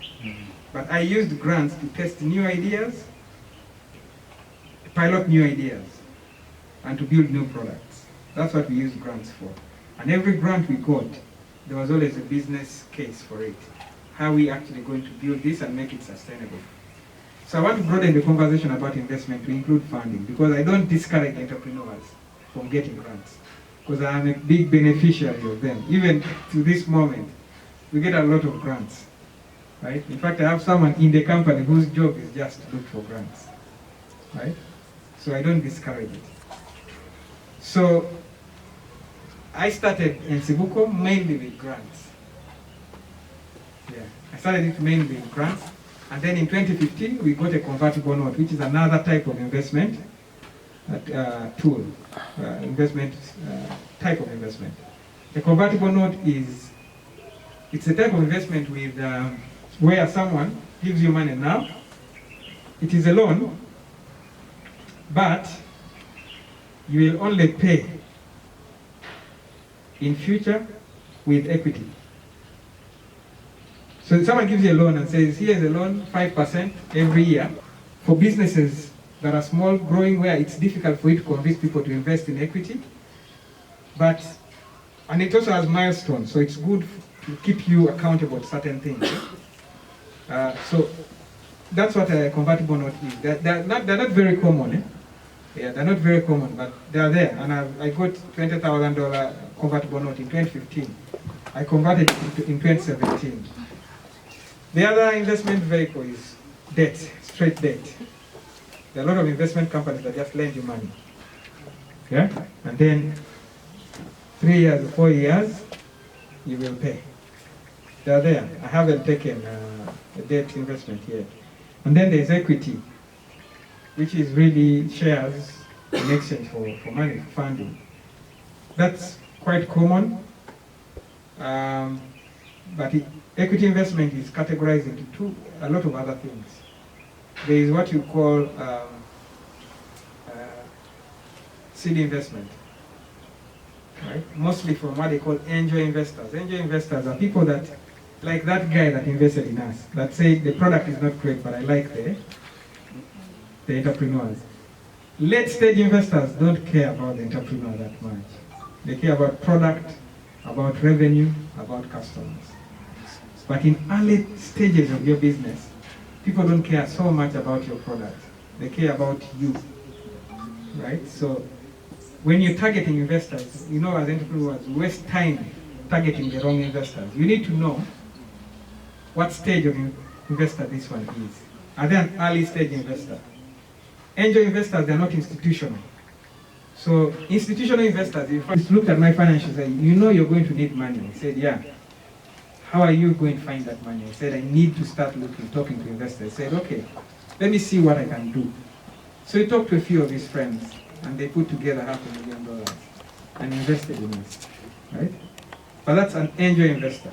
But I used grants to test new ideas, pilot new ideas, and to build new products. That's what we use grants for. And every grant we got, there was always a business case for it. How are we actually going to build this and make it sustainable? So I want to broaden the conversation about investment to include funding, because I don't discourage entrepreneurs from getting grants, because I am a big beneficiary of them. Even to this moment, we get a lot of grants, right? In fact, I have someone in the company whose job is just to look for grants, right? So I don't discourage it. So I started in Civico mainly with grants. Yeah, I started it mainly with grants. And then in 2015, we got a convertible note, which is another type of investment tool, type of investment. A convertible note it's a type of investment with where someone gives you money now. It is a loan, but you will only pay in future with equity. So someone gives you a loan and says, here's a loan, 5% every year for businesses that are small, growing, where it's difficult for you to convince people to invest in equity. And it also has milestones, so it's good to keep you accountable to certain things. So that's what a convertible note is. They're not very common. Yeah, they're not very common, but they're there. And I got $20,000 convertible note in 2015. I converted it in 2017. The other investment vehicle is debt, straight debt. There are a lot of investment companies that just lend you money. Yeah? And then 3 years or 4 years, you will pay. They're there. I haven't taken a debt investment yet. And then there's equity, which is really shares in exchange for money, funding. That's quite common, but equity investment is categorized into a lot of other things. There is what you call seed investment, right? Mostly from what they call angel investors. Angel investors are people that, like that guy that invested in us, that say the product is not great, but I like the entrepreneurs. Late stage investors don't care about the entrepreneur that much. They care about product, about revenue, about customers. But in early stages of your business, people don't care so much about your product. They care about you, right? So when you're targeting investors, you know, as entrepreneurs, waste time targeting the wrong investors. You need to know what stage of investor this one is. Are they an early stage investor? Angel investors, they're not institutional. So institutional investors, if I looked at my financials, said, you know you're going to need money. I said, yeah. How are you going to find that money? I said, I need to start talking to investors. I said, okay, let me see what I can do. So he talked to a few of his friends, and they put together $500,000 and invested in us, right? But that's an angel investor.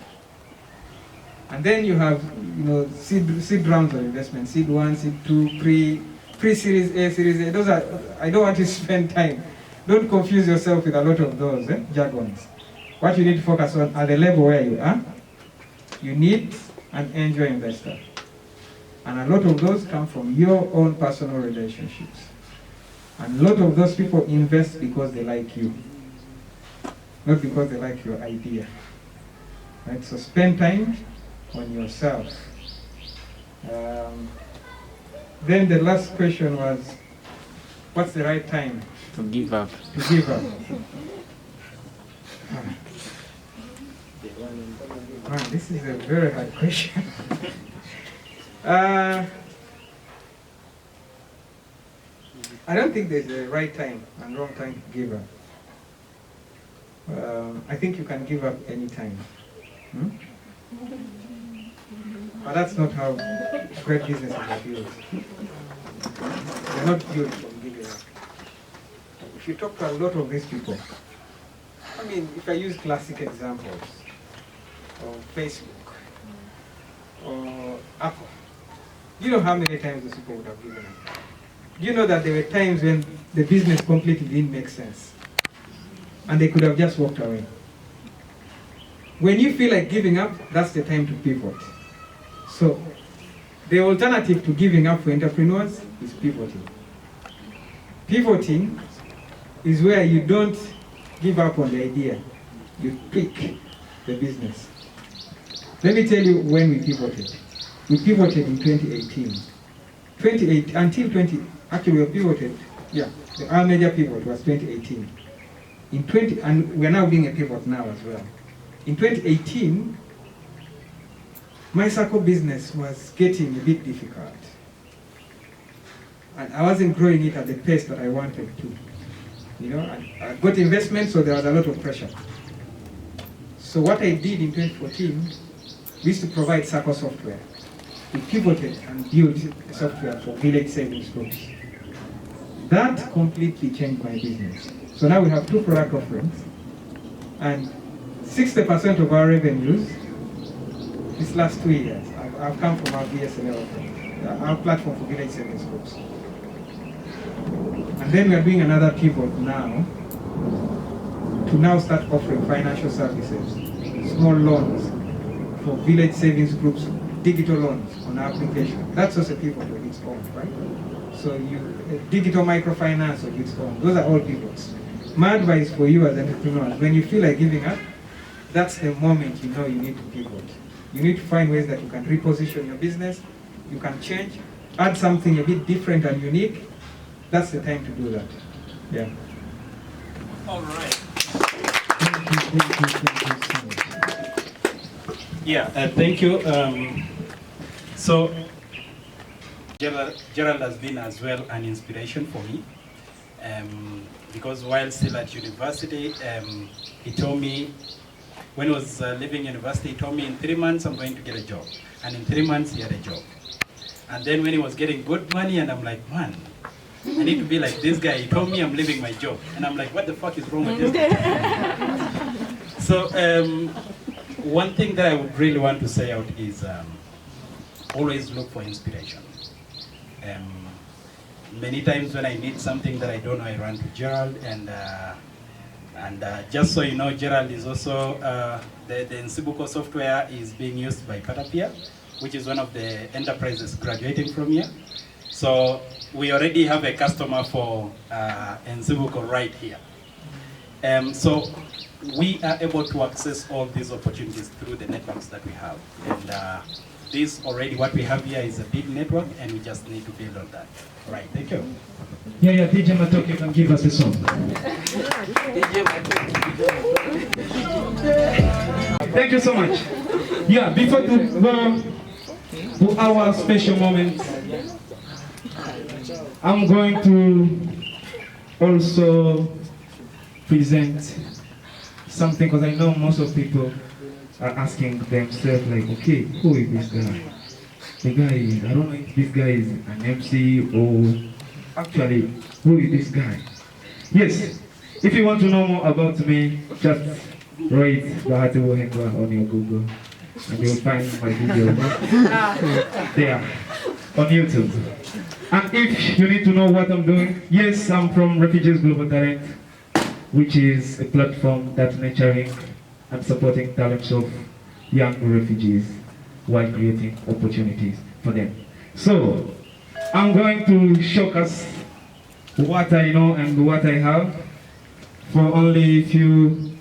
And then you have, you know, seed rounds of investment, seed 1, seed 2, pre-series A, series A. Those are, I don't want to spend time. Don't confuse yourself with a lot of those jargons. What you need to focus on at the level where you are. You need an angel investor. And a lot of those come from your own personal relationships. And a lot of those people invest because they like you, not because they like your idea. Right? So spend time on yourself. Then the last question was, what's the right time to give up? To give up. Man, this is a very hard question. I don't think there's a right time and wrong time to give up. I think you can give up anytime. But that's not how great businesses are built. They're not built from giving up. If you talk to a lot of these people, I mean, if I use classic examples of Facebook or Apple, you know how many times those people would have given up. You know that there were times when the business completely didn't make sense and they could have just walked away. When you feel like giving up, that's the time to pivot. So the alternative to giving up for entrepreneurs is pivoting. Pivoting is where you don't give up on the idea, you pick the business. Let me tell you when we pivoted. We pivoted in 2018. Actually we pivoted, our major pivot was 2018. And we're now doing a pivot now as well. In 2018, my circle business was getting a bit difficult. And I wasn't growing it at the pace that I wanted to. You know, I got investment, so there was a lot of pressure. So what I did in 2014, we used to provide circle software. We pivoted and built software for village savings groups. That completely changed my business. So now we have 2 product offerings, and 60% of our revenues these last 2 years have come from our VSL offering, our platform for village savings groups. And then we are doing another pivot now to now start offering financial services, small loans for village savings groups, digital loans on our application. That's also a pivot of its own, right? So digital microfinance of its own. Those are all pivots. My advice for you as entrepreneurs, when you feel like giving up, that's the moment you know you need to pivot. You need to find ways that you can reposition your business, you can change, add something a bit different and unique. That's the time to do that. Yeah. All right. Thank you so much. Yeah, thank you. So, Gerald has been as well an inspiration for me. Because while still at university, he told me, when he was leaving university, he told me in 3 months I'm going to get a job. And in 3 months he had a job. And then when he was getting good money, and I'm like, man, I need to be like this guy. He told me I'm leaving my job. And I'm like, what the fuck is wrong with this guy? So one thing that I would really want to say out is always look for inspiration. Many times when I need something that I don't know, I run to Gerald, and just so you know, Gerald is also, the Nsibuko software is being used by Patapia, which is one of the enterprises graduating from here. So we already have a customer for Nsibuko right here. So we are able to access all these opportunities through the networks that we have. And this already, what we have here is a big network, and we just need to build on that. All right, thank you. Yeah, DJ Matoke can give us a song. Thank you so much. Yeah, before to go to our special moment, I'm going to also present something, because I know most of people are asking themselves like, okay, who is this guy? The guy is, I don't know if this guy is an MC or actually, who is this guy? Yes, if you want to know more about me, just write Bahati Wohengwa on your Google and you'll find my video there on YouTube. And if you need to know what I'm doing, yes, I'm from Refugees Global Talent, which is a platform that's nurturing and supporting talents of young refugees while creating opportunities for them. So, I'm going to showcase what I know and what I have for only a few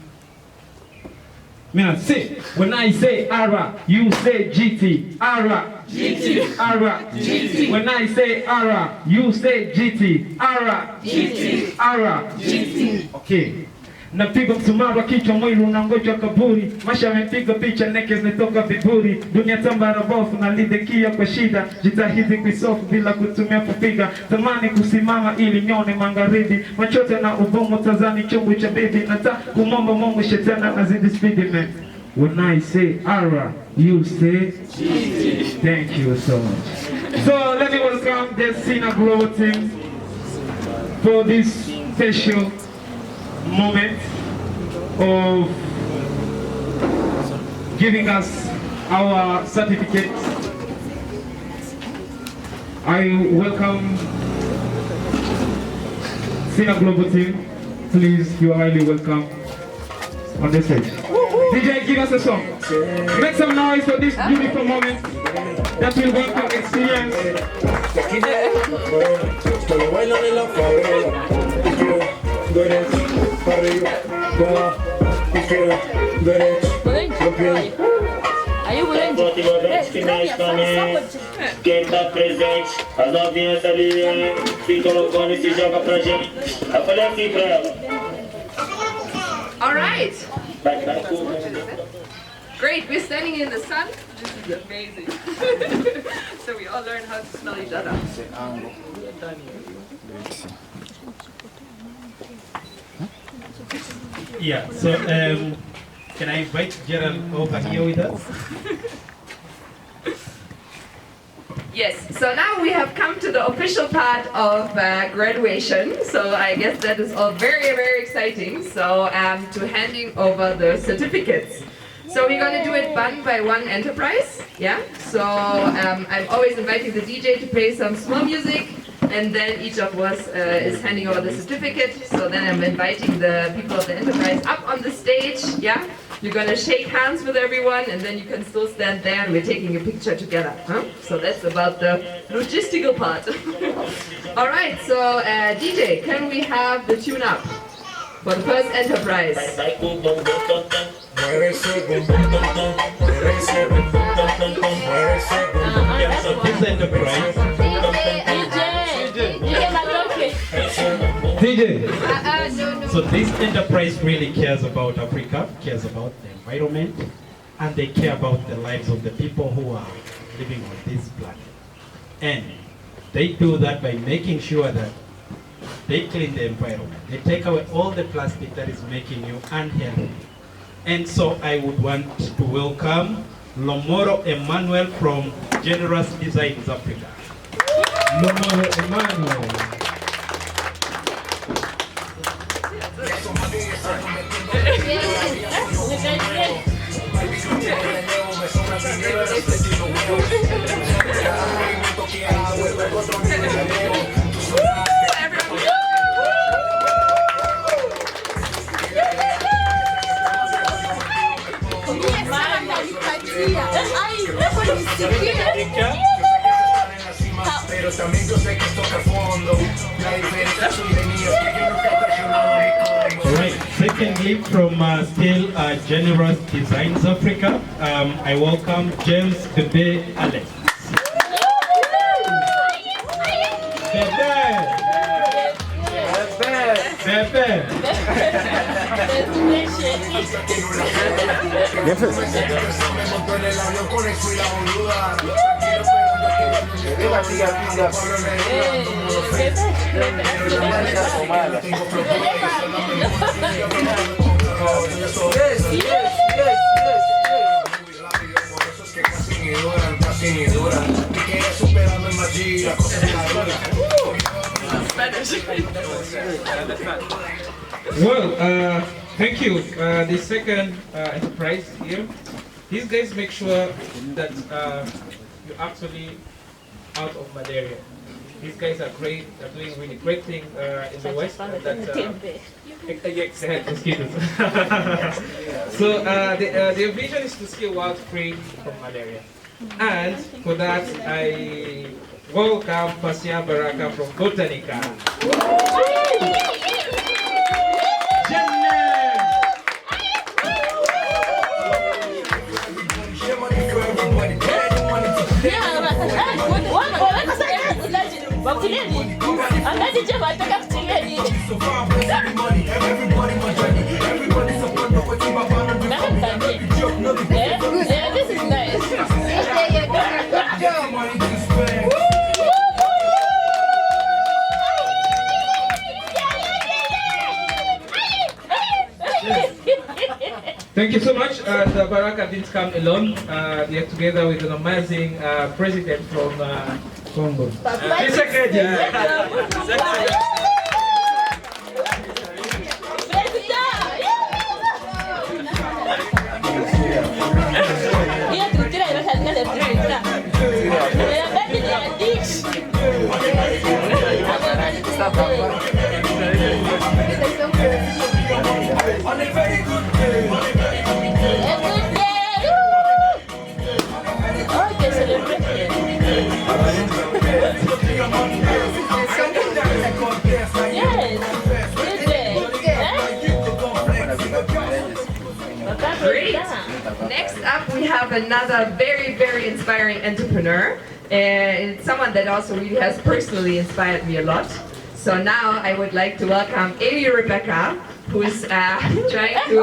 minutes. See, when I say ARA, you say GT. ARA, GT. ARA, GT. When I say ARA, you say GT. ARA, GT. ARA, GT. Okay. Napiga msumari kichwa mwili unangoja kaburi. Masha yamepiga picha neke zinatoka viburi. Dunia tambara bofu na lidekia kwa shida. Jitahidi kuisofu bila kutumia kupiga. Tamani kusimama ili nione magharibi. Machote na ubomo tazani chungu cha bibi. Nata kumomba Mungu shetana na zidi speedy man. When I say Ara, you say Jesus. Thank you so much. So let me welcome the Sina Global team for this special moment of giving us our certificate. I welcome Sina Global team. Please, you are highly welcome on the stage. DJ, give us a song. Make some noise for this beautiful moment that we're going to experience. Quem tá presente, as novinhas ali, se colocando e se joga pra gente. Eu falei assim pra ela. All right. Great, we're standing in the sun. This is amazing. So we all learn how to smell each other. Yeah, so can I invite Gerald over here with us? Yes, so now we have come to the official part of graduation. So I guess that is all very, very exciting. So to handing over the certificates. So we're going to do it one by one enterprise. Yeah, so I'm always inviting the DJ to play some small music. And then each of us is handing over the certificate. So then I'm inviting the people of the enterprise up on the stage. Yeah, you're gonna shake hands with everyone, and then you can still stand there, and we're taking a picture together. Huh? So that's about the logistical part. All right. So DJ, can we have the tune up for the first enterprise? So this enterprise. DJ. So this enterprise really cares about Africa, cares about the environment, and they care about the lives of the people who are living on this planet. And they do that by making sure that they clean the environment. They take away all the plastic that is making you unhealthy. And so I would want to welcome Lomoro Emmanuel from Generous Designs Africa. Lomoro Emmanuel. Pero también yo sé que toca fondo. La diferencia soy de mío, que yo nunca he presionado. Alright, secondly, from still Generous Designs Africa, I welcome James Bebe Alex. Bebe! Well, thank you. The second enterprise here. These guys make sure that you're actually out of malaria. These guys are great. They're doing really great things in the West. So their vision is to see a world free from malaria. And for that, I welcome Pasia Baraka from Botanica. Everybody, my journey. Thank you so much. The Baraka didn't come alone. We are together with an amazing president from Congo. On est very good day. Okay, celebration. Great. Next up, we have another very, very inspiring entrepreneur. It's someone that also really has personally inspired me a lot. So now I would like to welcome Amy Rebecca, who is trying to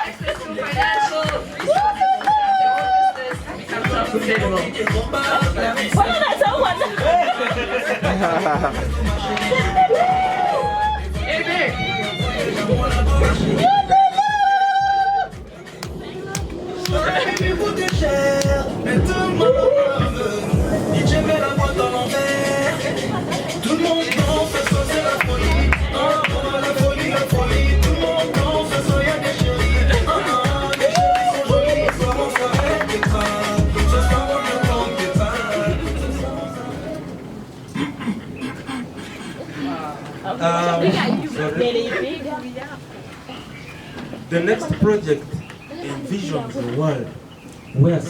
access to financial resources to become self-sustainable. Tout le monde danse, ça c'est la folie. La folie, la folie. Tout le monde danse, ça y a des chéris. Les chéris sont jolis, ce soir on s'arrête des trains. Ce soir on ne manque des The next project envisions a world where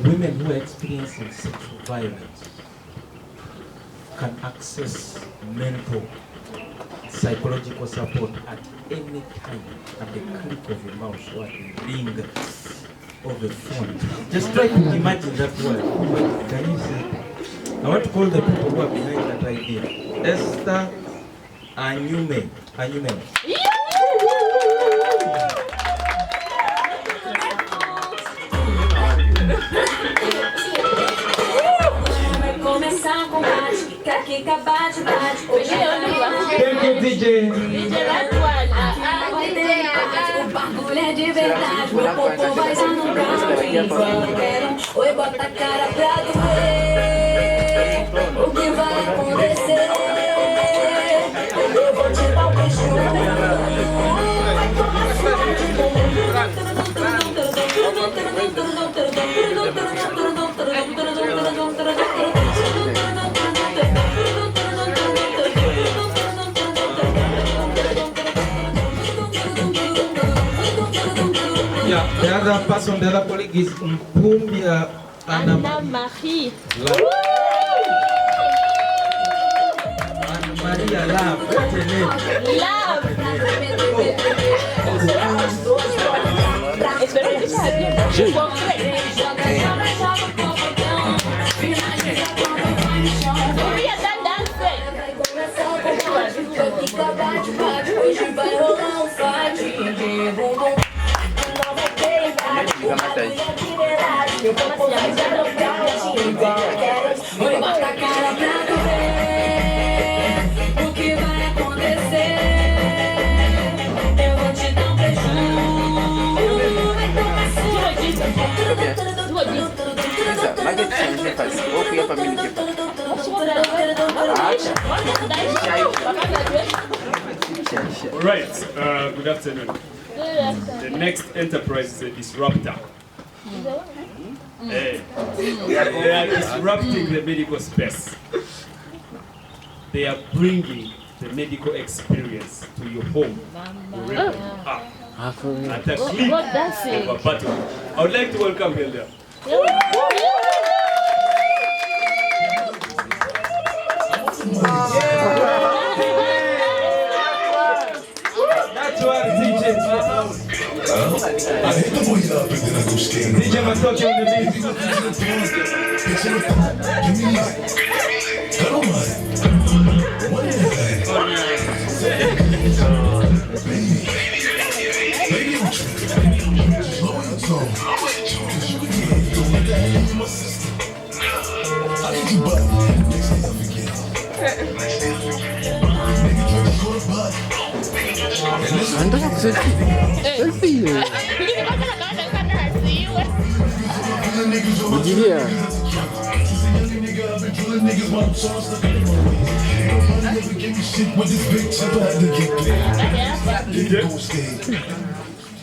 women who are experiencing sexual violence can access mental, psychological support at any time, at the click of a mouse or at the ring of a phone. Just try to imagine that world. Can you see? I want to call the people who are behind that idea. Esther Anyume. Anyume. Thank you, DJ. Oi, bota a cara pra doer. O que vai acontecer? Eu vou te dar um beijo. Vai tomar Yeah, the other person, the other colleague is Mpumbia Anna Marie. Anna Maria Love. What's her name? Love. Espero que hoje vai rolar um fight de bumbum. Não vai queimar, o rato de atividade. Meu corpo vai ser nocaute igual eu quero. Oi, bota a cara pra tu ver o que vai acontecer. Eu vou te dar um beijo. Vai tomar All right, good afternoon. The next enterprise is a disruptor. They are disrupting the medical space. They are bringing the medical experience to your home, wherever you are, at the click of a button. I would like to welcome Hilda. That's what DJ DJ must talk on the beat. Anataka kuselfie. Selfie. Ingilia.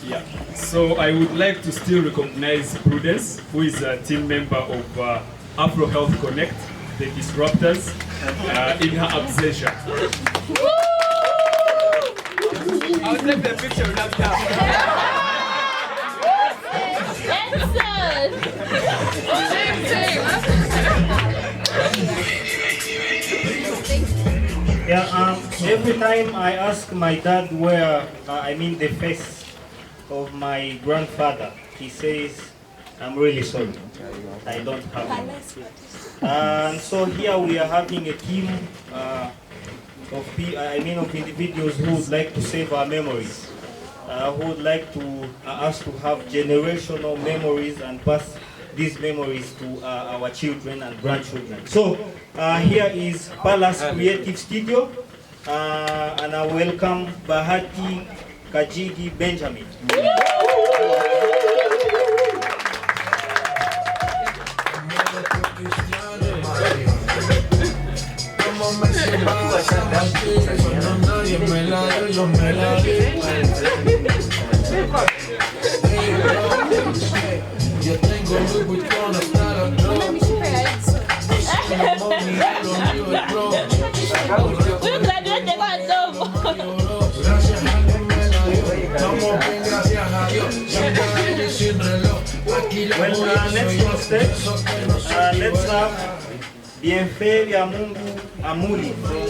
Yeah. So I would like to still recognize Prudence, who is a team member of Afro Health Connect, the disruptors, in her absentia. I'll take the picture right now. Yeah, every time I ask my dad where, the face of my grandfather, he says, I'm really sorry, I don't have him. And so here we are having a team of individuals who would like to save our memories, who would like to us to have generational memories and pass these memories to our children and grandchildren. So here is Palace Creative Studio, and I welcome Bahati Kajigi Benjamin. Yo tengo Louis Vuitton hasta la flor. Well, next on stage, let's have Bienfe Mungu Amuli from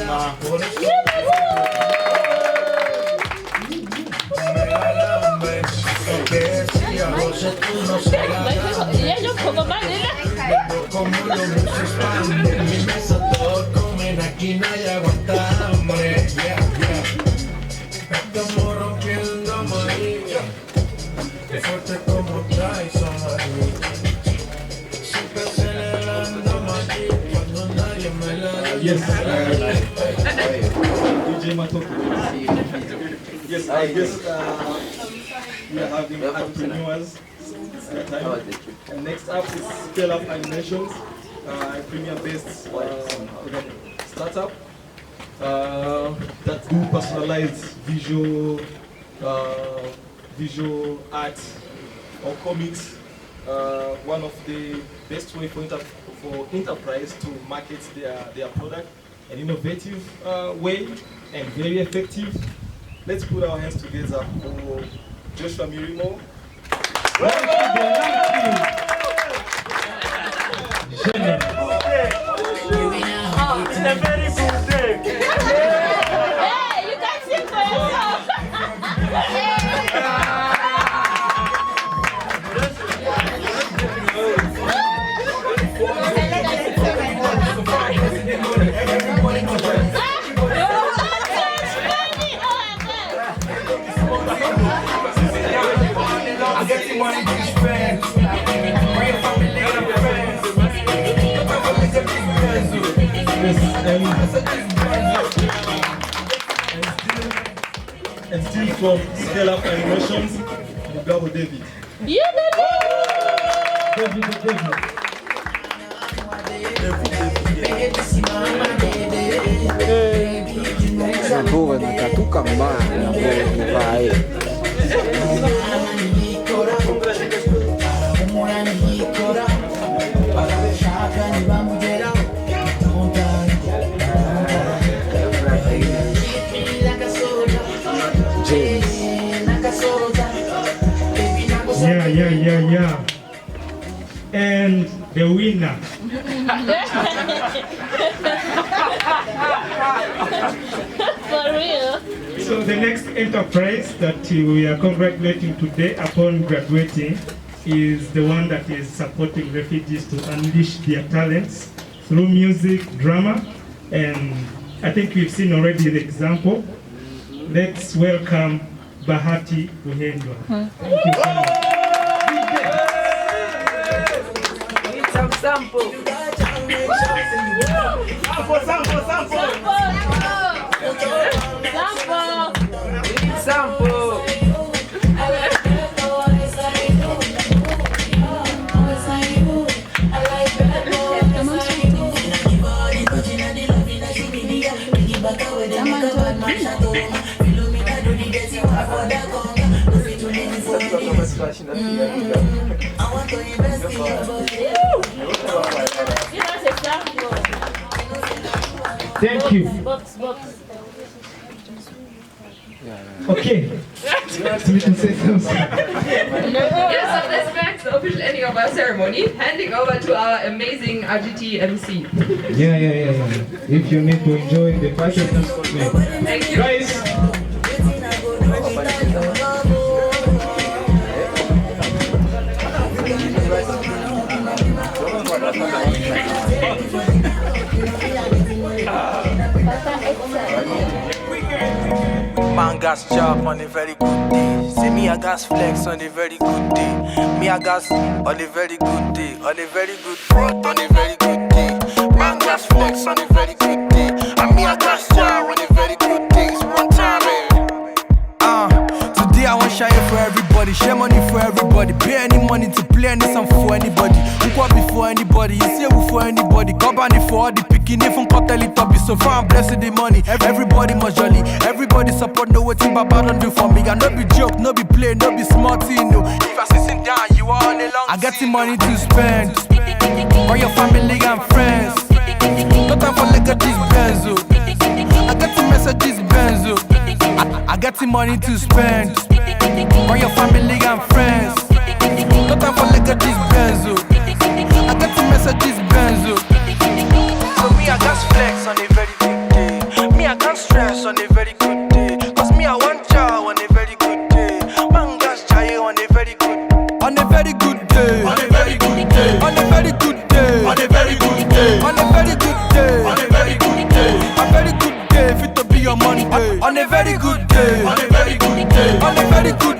Aquí nadie aguanta hambre, estamos rompiendo amarillo, fuerte como Tyson, siempre celebrando magia cuando nadie me la Yes, DJ Matoki. Yes, I guess we are having entrepreneurs. And next up is Scale Up Animations, Premier-based startup that do personalized visual art or comics. One of the best way for enterprise to market their product, an innovative way and very effective. Let's put our hands together for Joshua Mirimo. It's a very good day. Hey, you can sing for yourself. I'm getting money to spend. And still from Scale Up Animations, Mugabo David. Yeah, Nabuga nakatuka mbaya na vai. Yeah. And the winner. for real. So the next enterprise that we are congratulating today upon graduating is the one that is supporting refugees to unleash their talents through music, drama, and I think we've seen already the example. Let's welcome Bahati Uhendwa. Thank you so much. Need some sample. Sample. Need sample. Thank you. Okay. So we can say something. Yes, so this marks the official ending of our ceremony. Handing over to our amazing RGT MC. Yeah. If you need to enjoy the package, thank you. Guys. Man gas job on a very good day. Say me I gas flex on a very good day. Me I gas on a very good day. On a very good front on a very good day. Man gas flex on a very good day. And me I gas job on a very good day. It's one time. Today I want share for everybody, share money for everybody. Pay any money to play any song for anybody. Who can be for anybody? You say who for anybody? Company for all the picking, even can tell it up. So far I'm blessed the money. Everybody must jolly. Everybody support, no waiting Baba don't do for me. And no be joke, no be play, no be smart, you know. If I sitting down, you are on a long. I got the money to spend for your family and friends. No time for like this benzo. I got the messages benzo. I got the money to spend for your family and friends. No time for like this benzo. I got the messages benzo. So me I got flex on a very good day. Me I can't stress on a very good day. Cause me I want chow on a very good day. Man gas chai on a very good. On a very good day. On a very good day. On a very good day. On a very good day. On a very good day. On a very good day. A very good day fit to be your Monday. On a very good